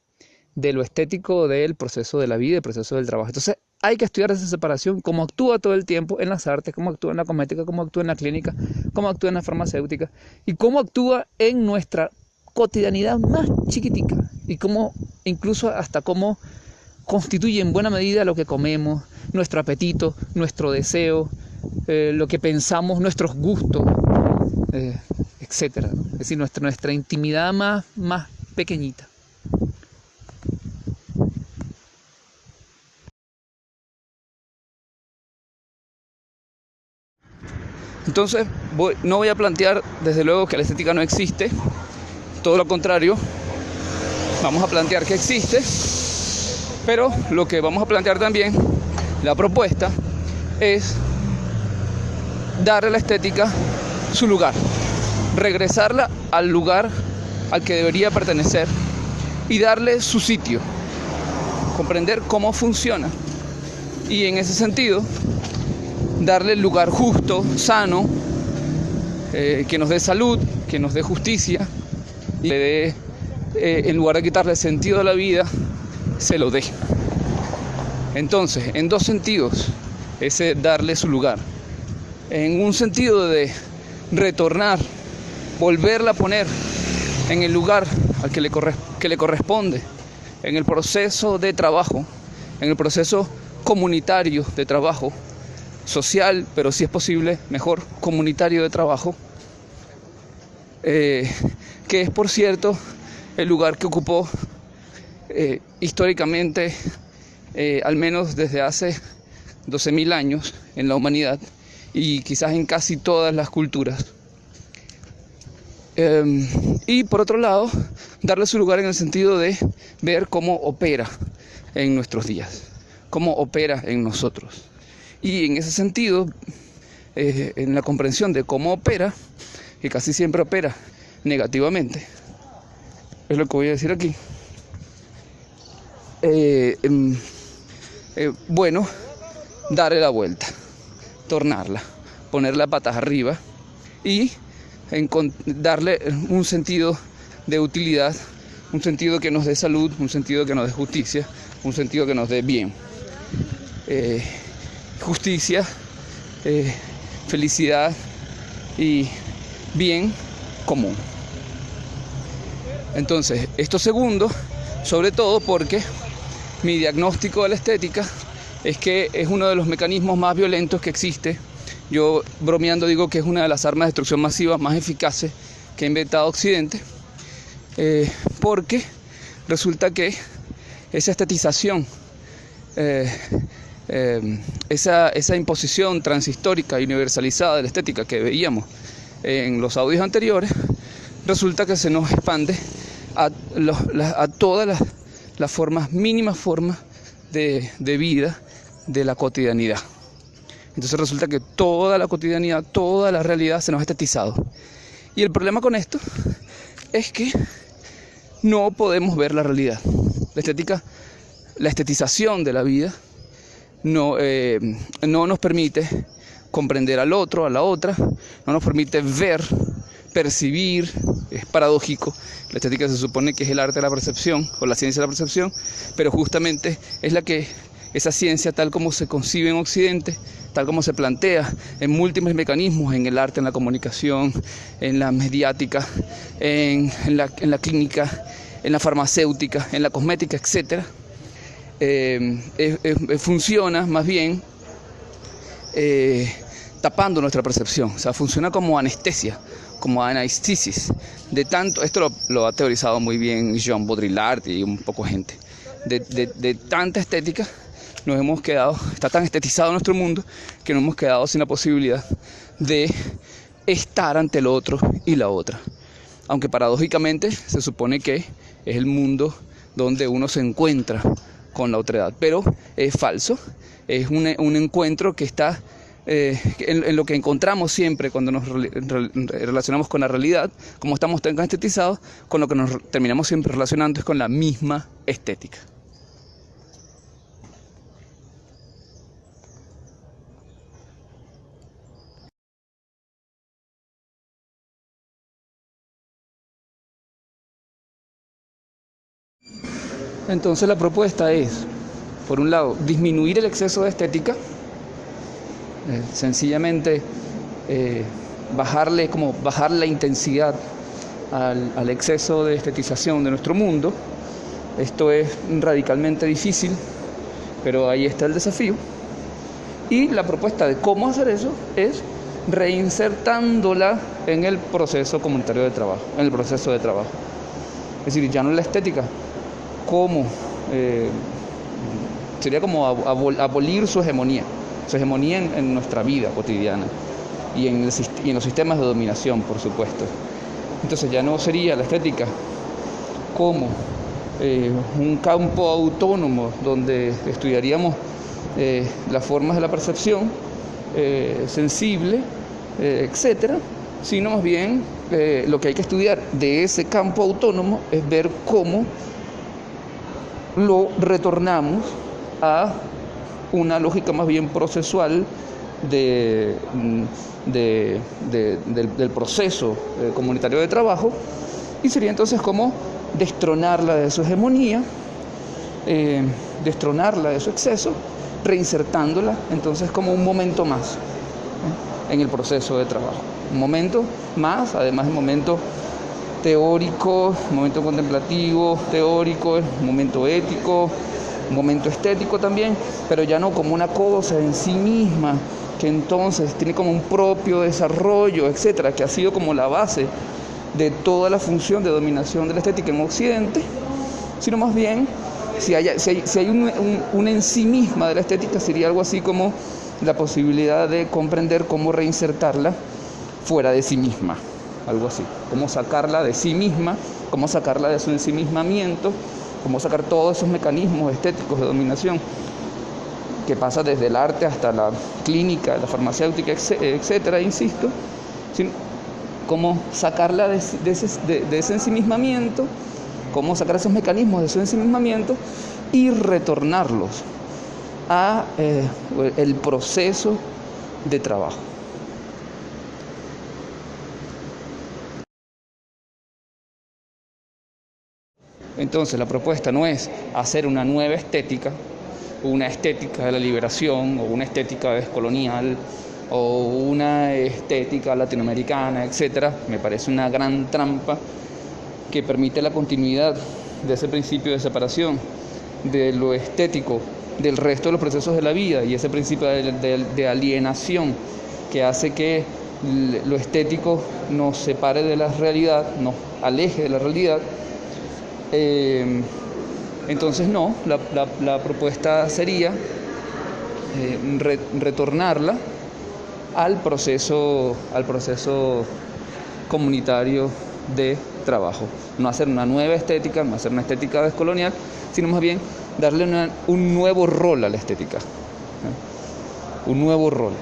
de lo estético del proceso de la vida y del proceso del trabajo. Entonces hay que estudiar esa separación, cómo actúa todo el tiempo en las artes, cómo actúa en la cosmética, cómo actúa en la clínica, cómo actúa en la farmacéutica y cómo actúa en nuestra cotidianidad más chiquitica, y cómo, incluso hasta cómo constituye en buena medida lo que comemos, nuestro apetito, nuestro deseo, lo que pensamos, nuestros gustos, etcétera, ¿no? Es decir, nuestra intimidad más pequeñita. Entonces, no voy a plantear, desde luego, que la estética no existe, todo lo contrario, vamos a plantear que existe, pero lo que vamos a plantear también, la propuesta, es darle a la estética su lugar, regresarla al lugar al que debería pertenecer y darle su sitio, comprender cómo funciona y en ese sentido darle el lugar justo, sano, que nos dé salud, que nos dé justicia y le dé, en lugar de quitarle el sentido a la vida, se lo dé. Entonces, en dos sentidos, ese darle su lugar. En un sentido de retornar, volverla a poner en el lugar al que le corresponde, en el proceso de trabajo, en el proceso comunitario de trabajo, social, pero si es posible, mejor comunitario de trabajo, que es, por cierto, el lugar que ocupó históricamente, al menos desde hace 12.000 años en la humanidad y quizás en casi todas las culturas. Y por otro lado, darle su lugar en el sentido de ver cómo opera en nuestros días, cómo opera en nosotros. Y en ese sentido, en la comprensión de cómo opera, que casi siempre opera negativamente, es lo que voy a decir aquí. Bueno, darle la vuelta, tornarla, ponerla patas arriba y darle un sentido de utilidad, un sentido que nos dé salud, un sentido que nos dé justicia, un sentido que nos dé bien. Justicia, felicidad y bien común. Entonces, esto segundo, sobre todo porque mi diagnóstico de la estética es que es uno de los mecanismos más violentos que existe. Yo bromeando digo que es una de las armas de destrucción masiva más eficaces que ha inventado Occidente, porque resulta que esa estetización, esa imposición transhistórica y universalizada de la estética que veíamos en los audios anteriores, resulta que se nos expande a todas las formas, mínimas formas de vida de la cotidianidad. Entonces resulta que toda la cotidianidad, toda la realidad se nos ha estetizado. Y el problema con esto es que no podemos ver la realidad. La estética, la estetización de la vida no nos permite comprender al otro, a la otra, no nos permite ver, percibir. Es paradójico. La estética se supone que es el arte de la percepción o la ciencia de la percepción, pero justamente es esa ciencia tal como se concibe en Occidente, tal como se plantea en múltiples mecanismos, en el arte, en la comunicación, en la mediática, en la clínica, en la farmacéutica, en la cosmética, etc. Funciona más bien tapando nuestra percepción, o sea, funciona como anestesia, como anestesis. De tanto, esto lo ha teorizado muy bien Jean Baudrillard y un poco gente, de tanta estética nos hemos quedado, está tan estetizado nuestro mundo que nos hemos quedado sin la posibilidad de estar ante el otro y la otra. Aunque paradójicamente se supone que es el mundo donde uno se encuentra con la otredad, pero es falso, es un encuentro que está en lo que encontramos siempre cuando nos relacionamos con la realidad, como estamos tan estetizados, con lo que nos terminamos siempre relacionando es con la misma estética. Entonces la propuesta es, por un lado, disminuir el exceso de estética, sencillamente bajar la intensidad al exceso de estetización de nuestro mundo. Esto es radicalmente difícil, pero ahí está el desafío. Y la propuesta de cómo hacer eso es reinsertándola en el proceso comunitario de trabajo, en el proceso de trabajo. Es decir, ya no la estética, cómo sería como abolir su hegemonía en nuestra vida cotidiana y en los sistemas de dominación, por supuesto. Entonces ya no sería la estética como un campo autónomo donde estudiaríamos las formas de la percepción sensible, etcétera, sino más bien lo que hay que estudiar de ese campo autónomo es ver cómo lo retornamos a una lógica más bien procesual del proceso comunitario de trabajo, y sería entonces como destronarla de su hegemonía, destronarla de su exceso, reinsertándola entonces como un momento más en el proceso de trabajo. Un momento más, además de momento teórico, momento contemplativo, teórico, momento ético, momento estético también, pero ya no como una cosa en sí misma, que entonces tiene como un propio desarrollo, etcétera, que ha sido como la base de toda la función de dominación de la estética en Occidente, sino más bien, si hay un en sí misma de la estética, sería algo así como la posibilidad de comprender cómo reinsertarla fuera de sí misma, algo así, cómo sacarla de sí misma, cómo sacarla de su ensimismamiento, cómo sacar todos esos mecanismos estéticos de dominación que pasa desde el arte hasta la clínica, la farmacéutica, etcétera, insisto, cómo sacarla de ese ensimismamiento, cómo sacar esos mecanismos de su ensimismamiento y retornarlos a el proceso de trabajo. Entonces la propuesta no es hacer una nueva estética, una estética de la liberación o una estética descolonial o una estética latinoamericana, etcétera. Me parece una gran trampa que permite la continuidad de ese principio de separación de lo estético del resto de los procesos de la vida y ese principio de alienación que hace que lo estético nos separe de la realidad, nos aleje de la realidad. Entonces no, la propuesta sería retornarla al proceso comunitario de trabajo. No hacer una nueva estética, no hacer una estética descolonial, sino más bien darle un nuevo rol a la estética. Un nuevo rol,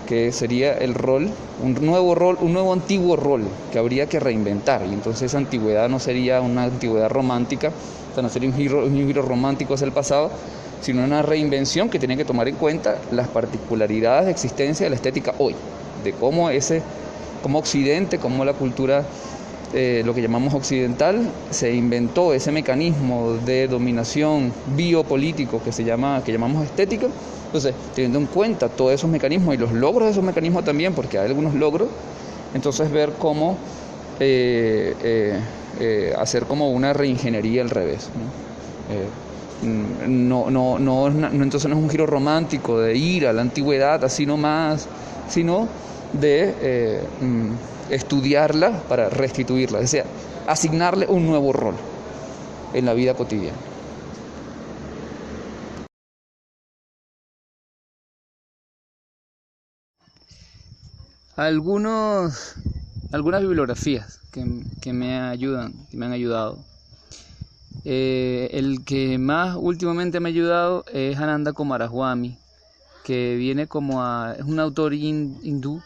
que sería el rol, un nuevo antiguo rol que habría que reinventar. Y entonces esa antigüedad no sería una antigüedad romántica, o sea, no sería un giro romántico hacia el pasado, sino una reinvención que tiene que tomar en cuenta las particularidades de existencia de la estética hoy, de cómo Occidente, cómo la cultura, lo que llamamos occidental, se inventó ese mecanismo de dominación biopolítico que llamamos estética. Entonces, teniendo en cuenta todos esos mecanismos y los logros de esos mecanismos también, porque hay algunos logros, entonces ver cómo hacer como una reingeniería al revés, ¿no? Entonces no es un giro romántico de ir a la antigüedad así nomás, sino de estudiarla para restituirla, es decir, asignarle un nuevo rol en la vida cotidiana. Algunas bibliografías que me ayudan, que me han ayudado. El que más últimamente me ha ayudado es Ananda Coomaraswamy, que viene es un autor hindú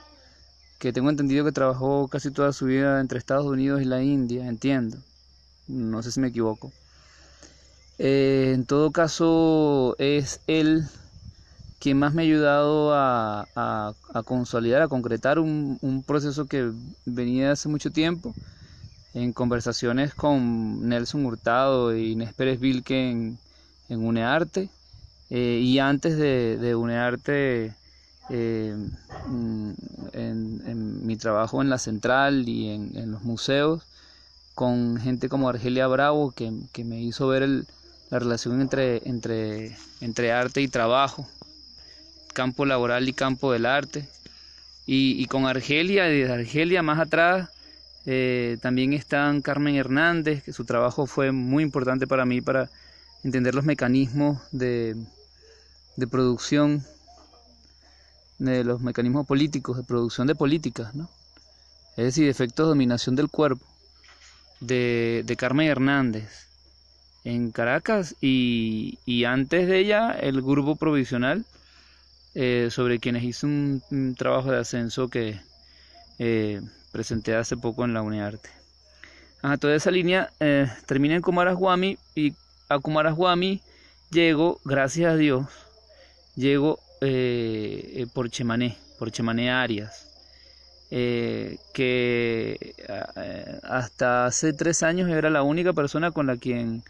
que tengo entendido que trabajó casi toda su vida entre Estados Unidos y la India, entiendo, no sé si me equivoco. En todo caso, es él quien más me ha ayudado a consolidar, a concretar un proceso que venía hace mucho tiempo, en conversaciones con Nelson Hurtado y Inés Pérez Vilque en UNEARTE, y antes de UNEARTE, en mi trabajo en la central y en los museos, con gente como Argelia Bravo, que me hizo ver la relación entre arte y trabajo, campo laboral y campo del arte, y con Argelia, y desde Argelia más atrás, también están Carmen Hernández, que su trabajo fue muy importante para mí para entender los mecanismos de producción, de los mecanismos políticos, de producción de políticas, ¿no? Es decir, efectos de dominación del cuerpo, de Carmen Hernández en Caracas, y antes de ella el grupo provisional, sobre quienes hice un trabajo de ascenso que presenté hace poco en la UNEARTE. Toda esa línea termina en Coomaraswamy, y a Coomaraswamy llego, gracias a Dios, por Chemané Arias, que hasta hace 3 años era la única persona con la quien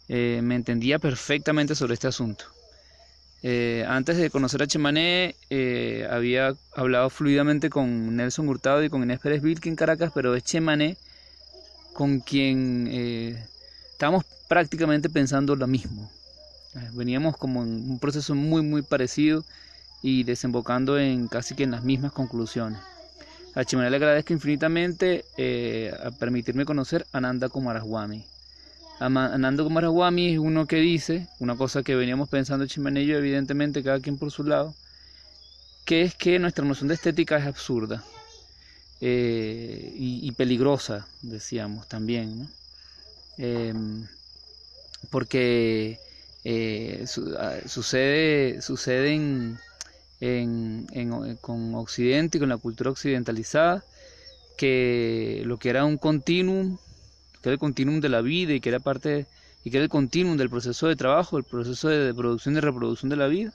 me entendía perfectamente sobre este asunto. Antes de conocer a Chemané, había hablado fluidamente con Nelson Hurtado y con Inés Pérez Vilque en Caracas, pero es Chemané con quien estábamos prácticamente pensando lo mismo. Veníamos como en un proceso muy muy parecido y desembocando en casi que en las mismas conclusiones. A Chemané le agradezco infinitamente a permitirme conocer a Ananda Coomaraswamy. Ananda Coomaraswamy es uno que dice una cosa que veníamos pensando Chemané y yo, evidentemente cada quien por su lado, que es que nuestra noción de estética es absurda y peligrosa, decíamos también, ¿no? Porque sucede con Occidente y con la cultura occidentalizada, que lo que era un continuum, que era el continuum de la vida y que era el continuum del proceso de trabajo, el proceso de producción y reproducción de la vida,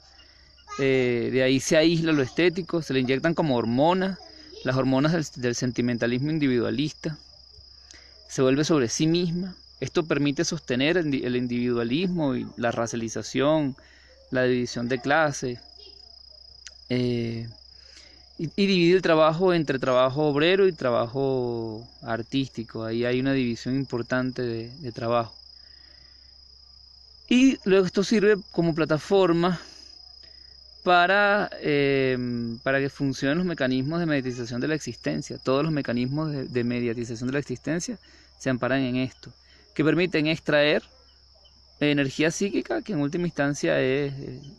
de ahí se aísla lo estético, se le inyectan como hormonas, las hormonas del sentimentalismo individualista, se vuelve sobre sí misma, Esto permite sostener el individualismo y la racialización, la división de clases, y dividir el trabajo entre trabajo obrero y trabajo artístico. Ahí hay una división importante de trabajo. Y luego esto sirve como plataforma para que funcionen los mecanismos de mediatización de la existencia. Todos los mecanismos de mediatización de la existencia se amparan en esto, que permiten extraer energía psíquica, que en última instancia es,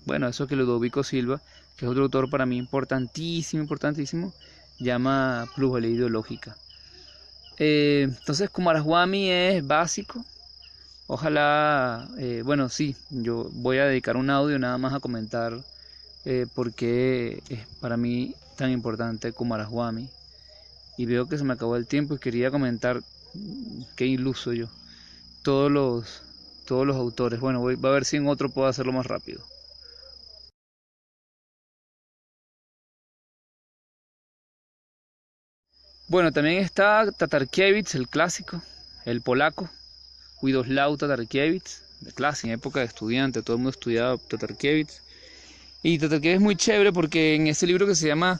bueno, eso que Ludovico Silva, que es otro autor para mí importantísimo, llama plusvalía ideológica. Entonces, Coomaraswamy es básico. Ojalá, bueno, sí, yo voy a dedicar un audio nada más a comentar por qué es para mí tan importante Coomaraswamy. Y veo que se me acabó el tiempo y quería comentar, qué iluso yo, todos los autores. Bueno, voy a ver si en otro puedo hacerlo más rápido. Bueno, también está Tatarkiewicz, el clásico, el polaco, Widoslaw Tatarkiewicz, de clase, en época de estudiante, todo el mundo estudiaba Tatarkiewicz. Y Tatarkiewicz es muy chévere porque en ese libro que se llama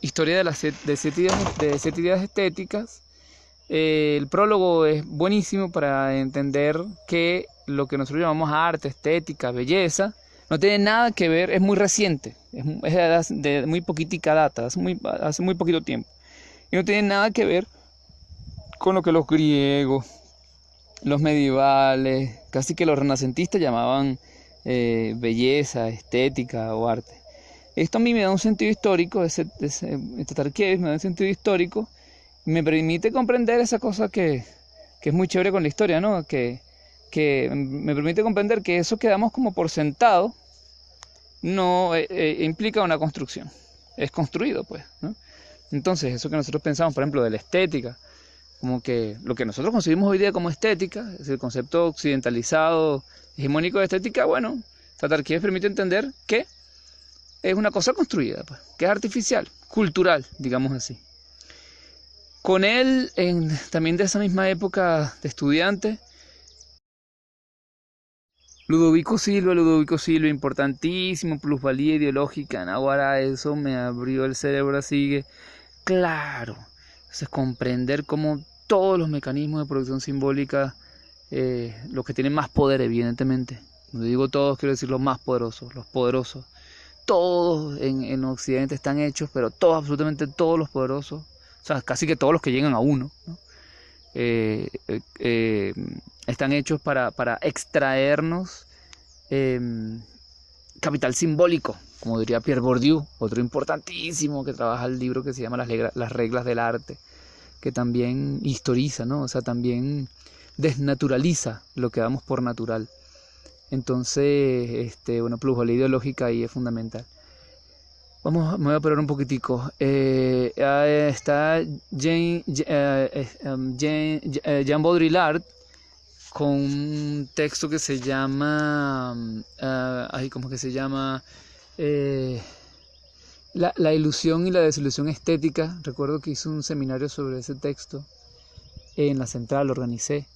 Historia de siete ideas estéticas, el prólogo es buenísimo para entender que lo que nosotros llamamos arte, estética, belleza, no tiene nada que ver, es muy reciente, es de muy poquitica data, hace muy poquito tiempo. Y no tiene nada que ver con lo que los griegos, los medievales, casi que los renacentistas llamaban belleza, estética o arte. Esto a mí me da un sentido histórico, Tatarkiewicz me da un sentido histórico, y me permite comprender esa cosa que es muy chévere con la historia, ¿no? Que me permite comprender que eso que damos como por sentado no implica una construcción, es construido, pues, ¿no? Entonces, eso que nosotros pensamos, por ejemplo, de la estética, como que lo que nosotros concebimos hoy día como estética, es el concepto occidentalizado, hegemónico de estética, bueno, Tatarkiewicz permite entender que es una cosa construida, pues, que es artificial, cultural, digamos así. Con él, también de esa misma época de estudiante, Ludovico Silva, importantísimo, plusvalía ideológica, ahora eso me abrió el cerebro así que, claro, entonces comprender cómo todos los mecanismos de producción simbólica, los que tienen más poder evidentemente, no digo todos, quiero decir los más poderosos, todos en Occidente están hechos, pero todos, absolutamente todos los poderosos, o sea, casi que todos los que llegan a uno, ¿no? Están hechos para extraernos capital simbólico, como diría Pierre Bourdieu, otro importantísimo que trabaja el libro que se llama Las reglas del arte, que también historiza, ¿no? O sea, también desnaturaliza lo que damos por natural. Entonces, bueno, plusvalía ideológica ahí es fundamental. Me voy a parar un poquitico. Está Jean Baudrillard con un texto que se llama, ¿cómo que se llama? La ilusión y la desilusión estética. Recuerdo que hice un seminario sobre ese texto en la central, lo organicé.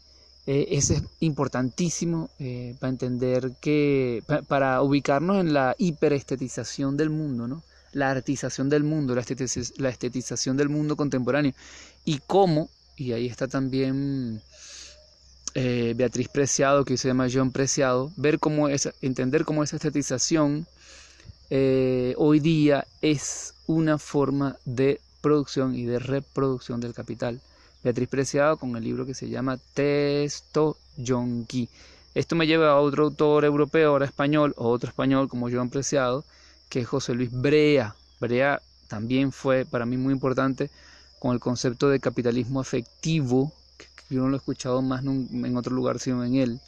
Ese es importantísimo para entender para ubicarnos en la hiperestetización del mundo, ¿no? La artización del mundo, la estetización del mundo contemporáneo. Y cómo, y ahí está también Beatriz Preciado, que se llama John Preciado, entender cómo esa estetización hoy día es una forma de producción y de reproducción del capital. Beatriz Preciado con el libro que se llama Texto Yonki. Esto me lleva a otro autor europeo, ahora español, o otro español como Joan Preciado, que es José Luis Brea. Brea también fue para mí muy importante con el concepto de capitalismo afectivo, que yo no lo he escuchado más en otro lugar sino en él,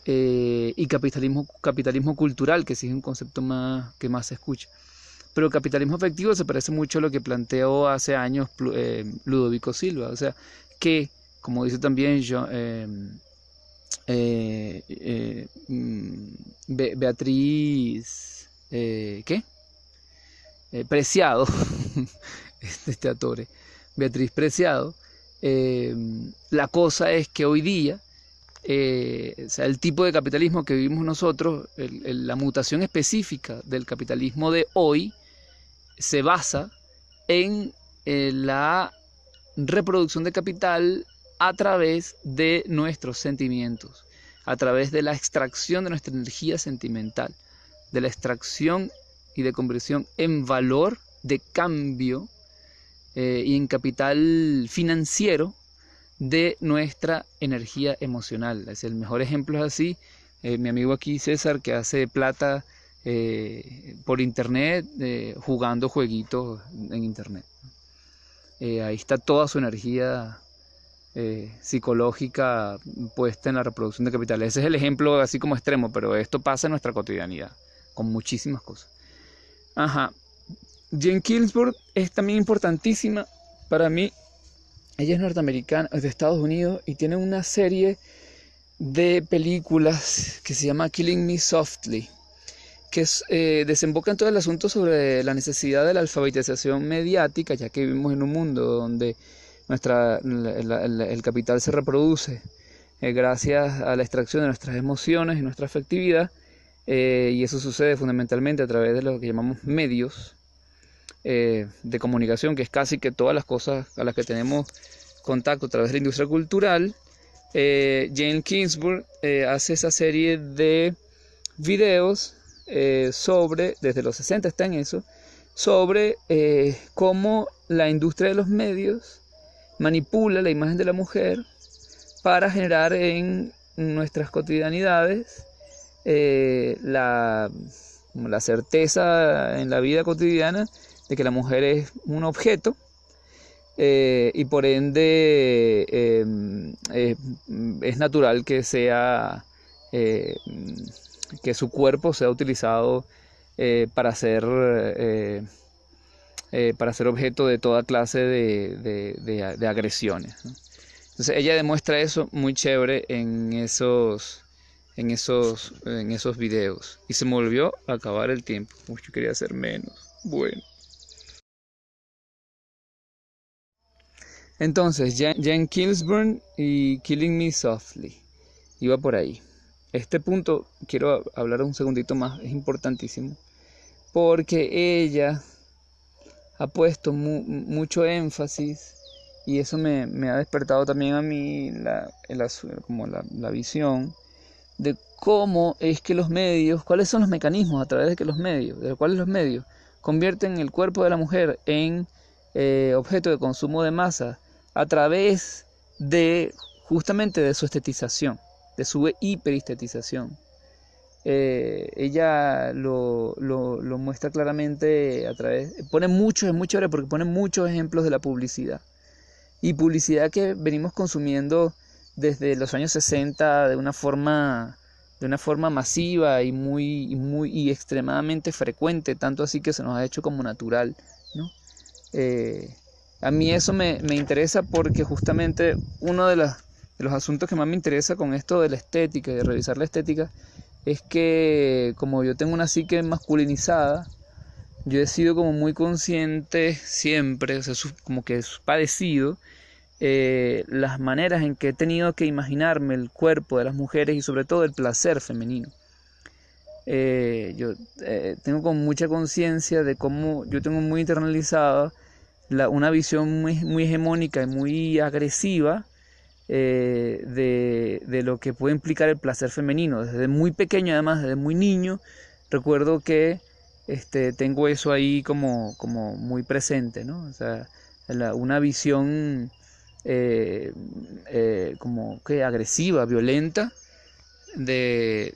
y capitalismo cultural, que sí es un concepto que más se escucha. Pero el capitalismo afectivo se parece mucho a lo que planteó hace años Ludovico Silva, o sea, que, como dice también Beatriz, Preciado, Beatriz Preciado, La cosa es que hoy día, o sea, el tipo de capitalismo que vivimos nosotros, la mutación específica del capitalismo de hoy, se basa en la reproducción de capital a través de nuestros sentimientos, a través de la extracción de nuestra energía sentimental, de la extracción y de conversión en valor de cambio y en capital financiero de nuestra energía emocional. Es el mejor ejemplo es así. Mi amigo aquí César, que hace plata por internet jugando jueguitos en internet. Ahí está toda su energía psicológica puesta en la reproducción de capital. Ese es el ejemplo así como extremo, pero esto pasa en nuestra cotidianidad con muchísimas cosas. Ajá. Jane Kilsburg es también importantísima para mí. Ella es norteamericana, es de Estados Unidos, y tiene una serie de películas que se llama Killing Me Softly, que desemboca en todo el asunto sobre la necesidad de la alfabetización mediática, ya que vivimos en un mundo donde el capital se reproduce gracias a la extracción de nuestras emociones y nuestra afectividad, y eso sucede fundamentalmente a través de lo que llamamos medios de comunicación, que es casi que todas las cosas a las que tenemos contacto a través de la industria cultural. Jane Kilsburg hace esa serie de videos sobre, desde los 60 está en eso, sobre cómo la industria de los medios manipula la imagen de la mujer para generar en nuestras cotidianidades la certeza en la vida cotidiana de que la mujer es un objeto y por ende es natural que sea que su cuerpo sea utilizado para ser objeto de toda clase de agresiones, ¿no? Entonces ella demuestra eso muy chévere en esos videos. Y se me volvió a acabar el tiempo. Uy, yo quería hacer menos. Bueno. Entonces, Jane Kilsburg y Killing Me Softly. Iba por ahí. Este punto, quiero hablar un segundito más, es importantísimo. Porque ella ha puesto mucho énfasis, y eso me ha despertado también a mí la visión de cómo es que los medios, cuáles son los mecanismos a través de los cuales los medios convierten el cuerpo de la mujer en objeto de consumo de masa a través de justamente de su estetización, de su hiperestetización. Ella lo muestra claramente a través, es muy chévere porque pone muchos ejemplos de la publicidad, y publicidad que venimos consumiendo desde los años 60 de una forma masiva y extremadamente frecuente, tanto así que se nos ha hecho como natural, ¿no? A mí eso me interesa porque justamente uno de los asuntos que más me interesa con esto de la estética y de revisar la estética es que, como yo tengo una psique masculinizada, yo he sido como muy consciente siempre, o sea, como que he padecido las maneras en que he tenido que imaginarme el cuerpo de las mujeres y sobre todo el placer femenino. Yo tengo como mucha conciencia de cómo yo tengo muy internalizada una visión muy hegemónica y muy agresiva de lo que puede implicar el placer femenino. Desde muy pequeño, además, desde muy niño, recuerdo que tengo eso ahí como muy presente, ¿no? O sea, una visión como que agresiva, violenta del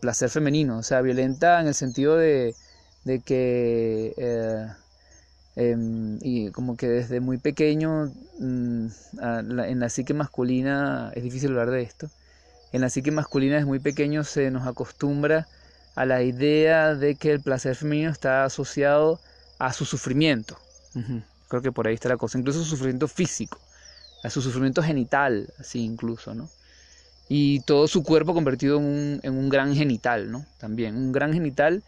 placer femenino. O sea, violenta en el sentido de que y como que desde muy pequeño en la psique masculina, es difícil hablar de esto, en la psique masculina desde muy pequeño se nos acostumbra a la idea de que el placer femenino está asociado a su sufrimiento. Creo que por ahí está la cosa, incluso su sufrimiento físico, a su sufrimiento genital, así incluso, ¿no? Y todo su cuerpo convertido en un gran genital, ¿no? También, un gran genital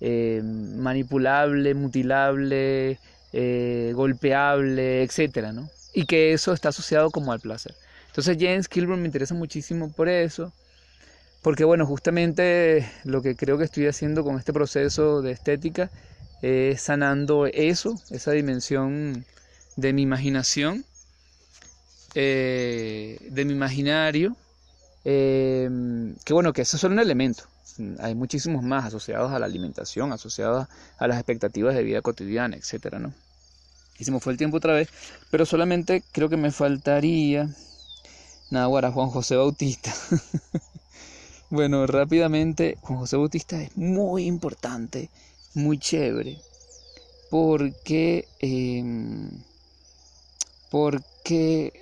manipulable, mutilable, golpeable, etcétera, ¿no? Y que eso está asociado como al placer. Entonces James Kilburn me interesa muchísimo por eso, porque bueno, justamente lo que creo que estoy haciendo con este proceso de estética es sanando eso, esa dimensión de mi imaginación, de mi imaginario, que bueno, que eso es solo un elemento. Hay muchísimos más asociados a la alimentación, asociados a las expectativas de vida cotidiana, etcétera, ¿no? Y se me fue el tiempo otra vez, pero solamente creo que me faltaría, nada, guara, Juan José Bautista. Bueno, rápidamente, Juan José Bautista es muy importante, muy chévere, porque,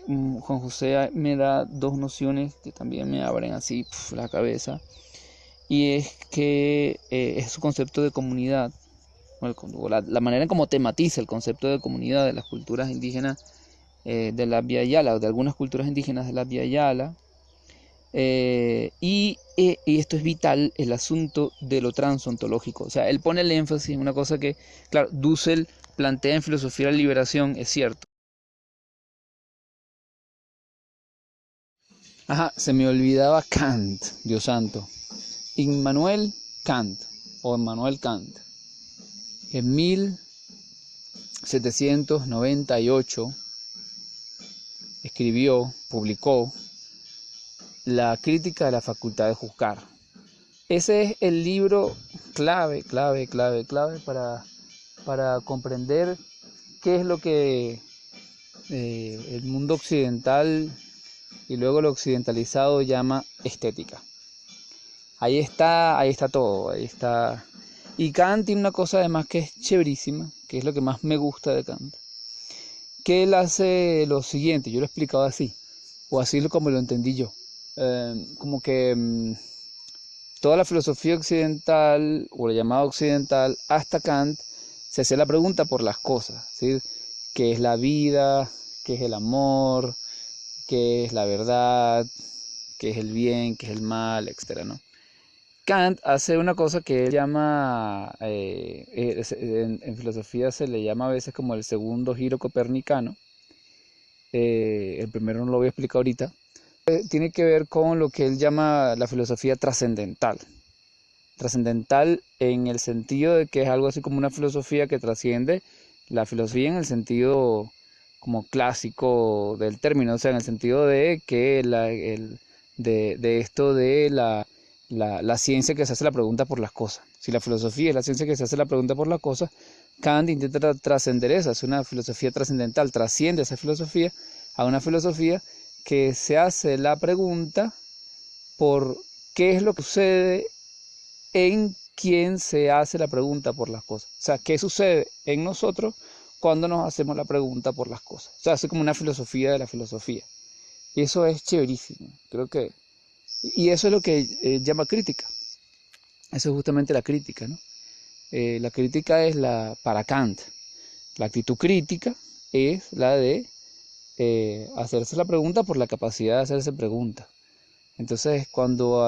Juan José me da dos nociones que también me abren así la cabeza, y es que es su concepto de comunidad, o la manera en cómo tematiza el concepto de comunidad de las culturas indígenas de la Via Yala, o de algunas culturas indígenas de la Via Yala. Y esto es vital, el asunto de lo transontológico. O sea, él pone el énfasis en una cosa que, claro, Dussel plantea en Filosofía de la Liberación, es cierto. Ajá, se me olvidaba Kant, Dios santo. Immanuel Kant, o Immanuel Kant. En 1798 escribió, publicó La crítica de la facultad de juzgar. Ese es el libro clave para comprender qué es lo que el mundo occidental y luego lo occidentalizado llama estética. Ahí está todo, ahí está. Y Kant tiene una cosa además que es chéverísima, que es lo que más me gusta de Kant, que él hace lo siguiente, yo lo he explicado así, o así como lo entendí yo. Como que toda la filosofía occidental, o la llamada occidental, hasta Kant, se hacía la pregunta por las cosas, ¿sí? ¿Qué es la vida? ¿Qué es el amor? ¿Qué es la verdad? ¿Qué es el bien? ¿Qué es el mal? Etcétera, ¿no? Kant hace una cosa que él llama, en filosofía se le llama a veces como el segundo giro copernicano. El primero no lo voy a explicar ahorita. Tiene que ver con lo que él llama la filosofía trascendental. Trascendental en el sentido de que es algo así como una filosofía que trasciende la filosofía en el sentido como clásico del término, o sea, en el sentido de que de esto de la ciencia que se hace la pregunta por las cosas. Si la filosofía es la ciencia que se hace la pregunta por las cosas, Kant intenta trascender esa, es una filosofía trascendental, trasciende esa filosofía a una filosofía que se hace la pregunta por qué es lo que sucede en quien se hace la pregunta por las cosas. O sea, ¿qué sucede en nosotros cuando nos hacemos la pregunta por las cosas? O sea, es como una filosofía de la filosofía. Y eso es chéverísimo. Creo que... Y eso es lo que llama crítica. Eso es justamente la crítica, ¿no? La crítica es para Kant. La actitud crítica es la de hacerse la pregunta por la capacidad de hacerse preguntas. Entonces, cuando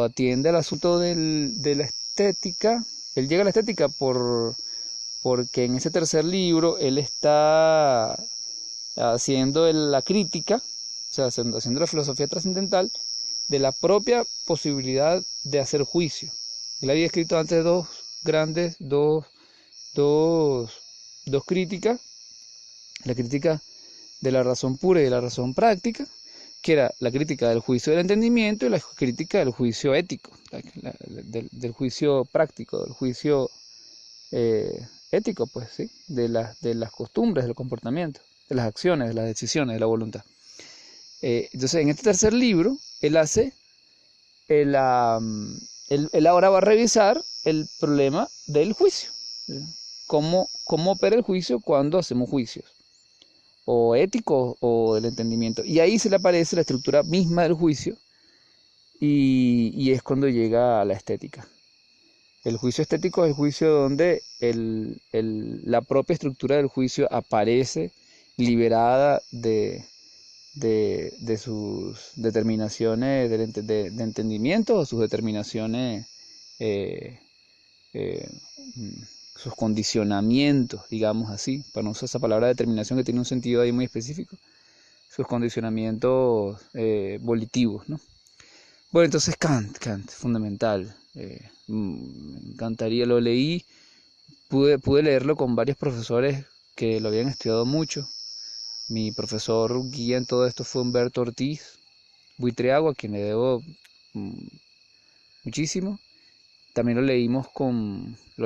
atiende al asunto de la estética, él llega a la estética porque en ese tercer libro él está haciendo la crítica, o sea, haciendo la filosofía trascendental de la propia posibilidad de hacer juicio. Él había escrito antes dos críticas, la crítica de la razón pura y de la razón práctica, que era la crítica del juicio del entendimiento y la crítica del juicio ético, del juicio práctico, del juicio ético, pues, ¿sí? De las costumbres, del comportamiento, de las acciones, de las decisiones, de la voluntad. Entonces, en este tercer libro, él hace, él ahora va a revisar el problema del juicio. ¿Sí? ¿Cómo opera el juicio cuando hacemos juicios? O ético o del entendimiento. Y ahí se le aparece la estructura misma del juicio y es cuando llega a la estética. El juicio estético es el juicio donde la propia estructura del juicio aparece liberada de sus determinaciones de entendimiento o sus determinaciones eh, sus condicionamientos, digamos así, para no usar esa palabra determinación que tiene un sentido ahí muy específico, sus condicionamientos volitivos, ¿no? Bueno, entonces Kant, fundamental. Me encantaría, lo leí, pude leerlo con varios profesores que lo habían estudiado mucho. Mi profesor guía en todo esto fue Humberto Ortiz Buitreago, a quien le debo mm, muchísimo. También lo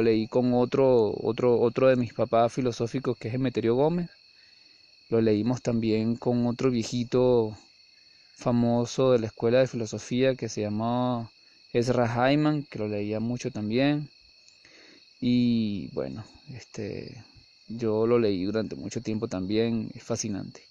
leí con otro de mis papás filosóficos, que es Emeterio Gómez. Lo leímos también con otro viejito famoso de la escuela de filosofía que se llamaba Ezra Hyman, que lo leía mucho también. Y bueno, yo lo leí durante mucho tiempo también, es fascinante.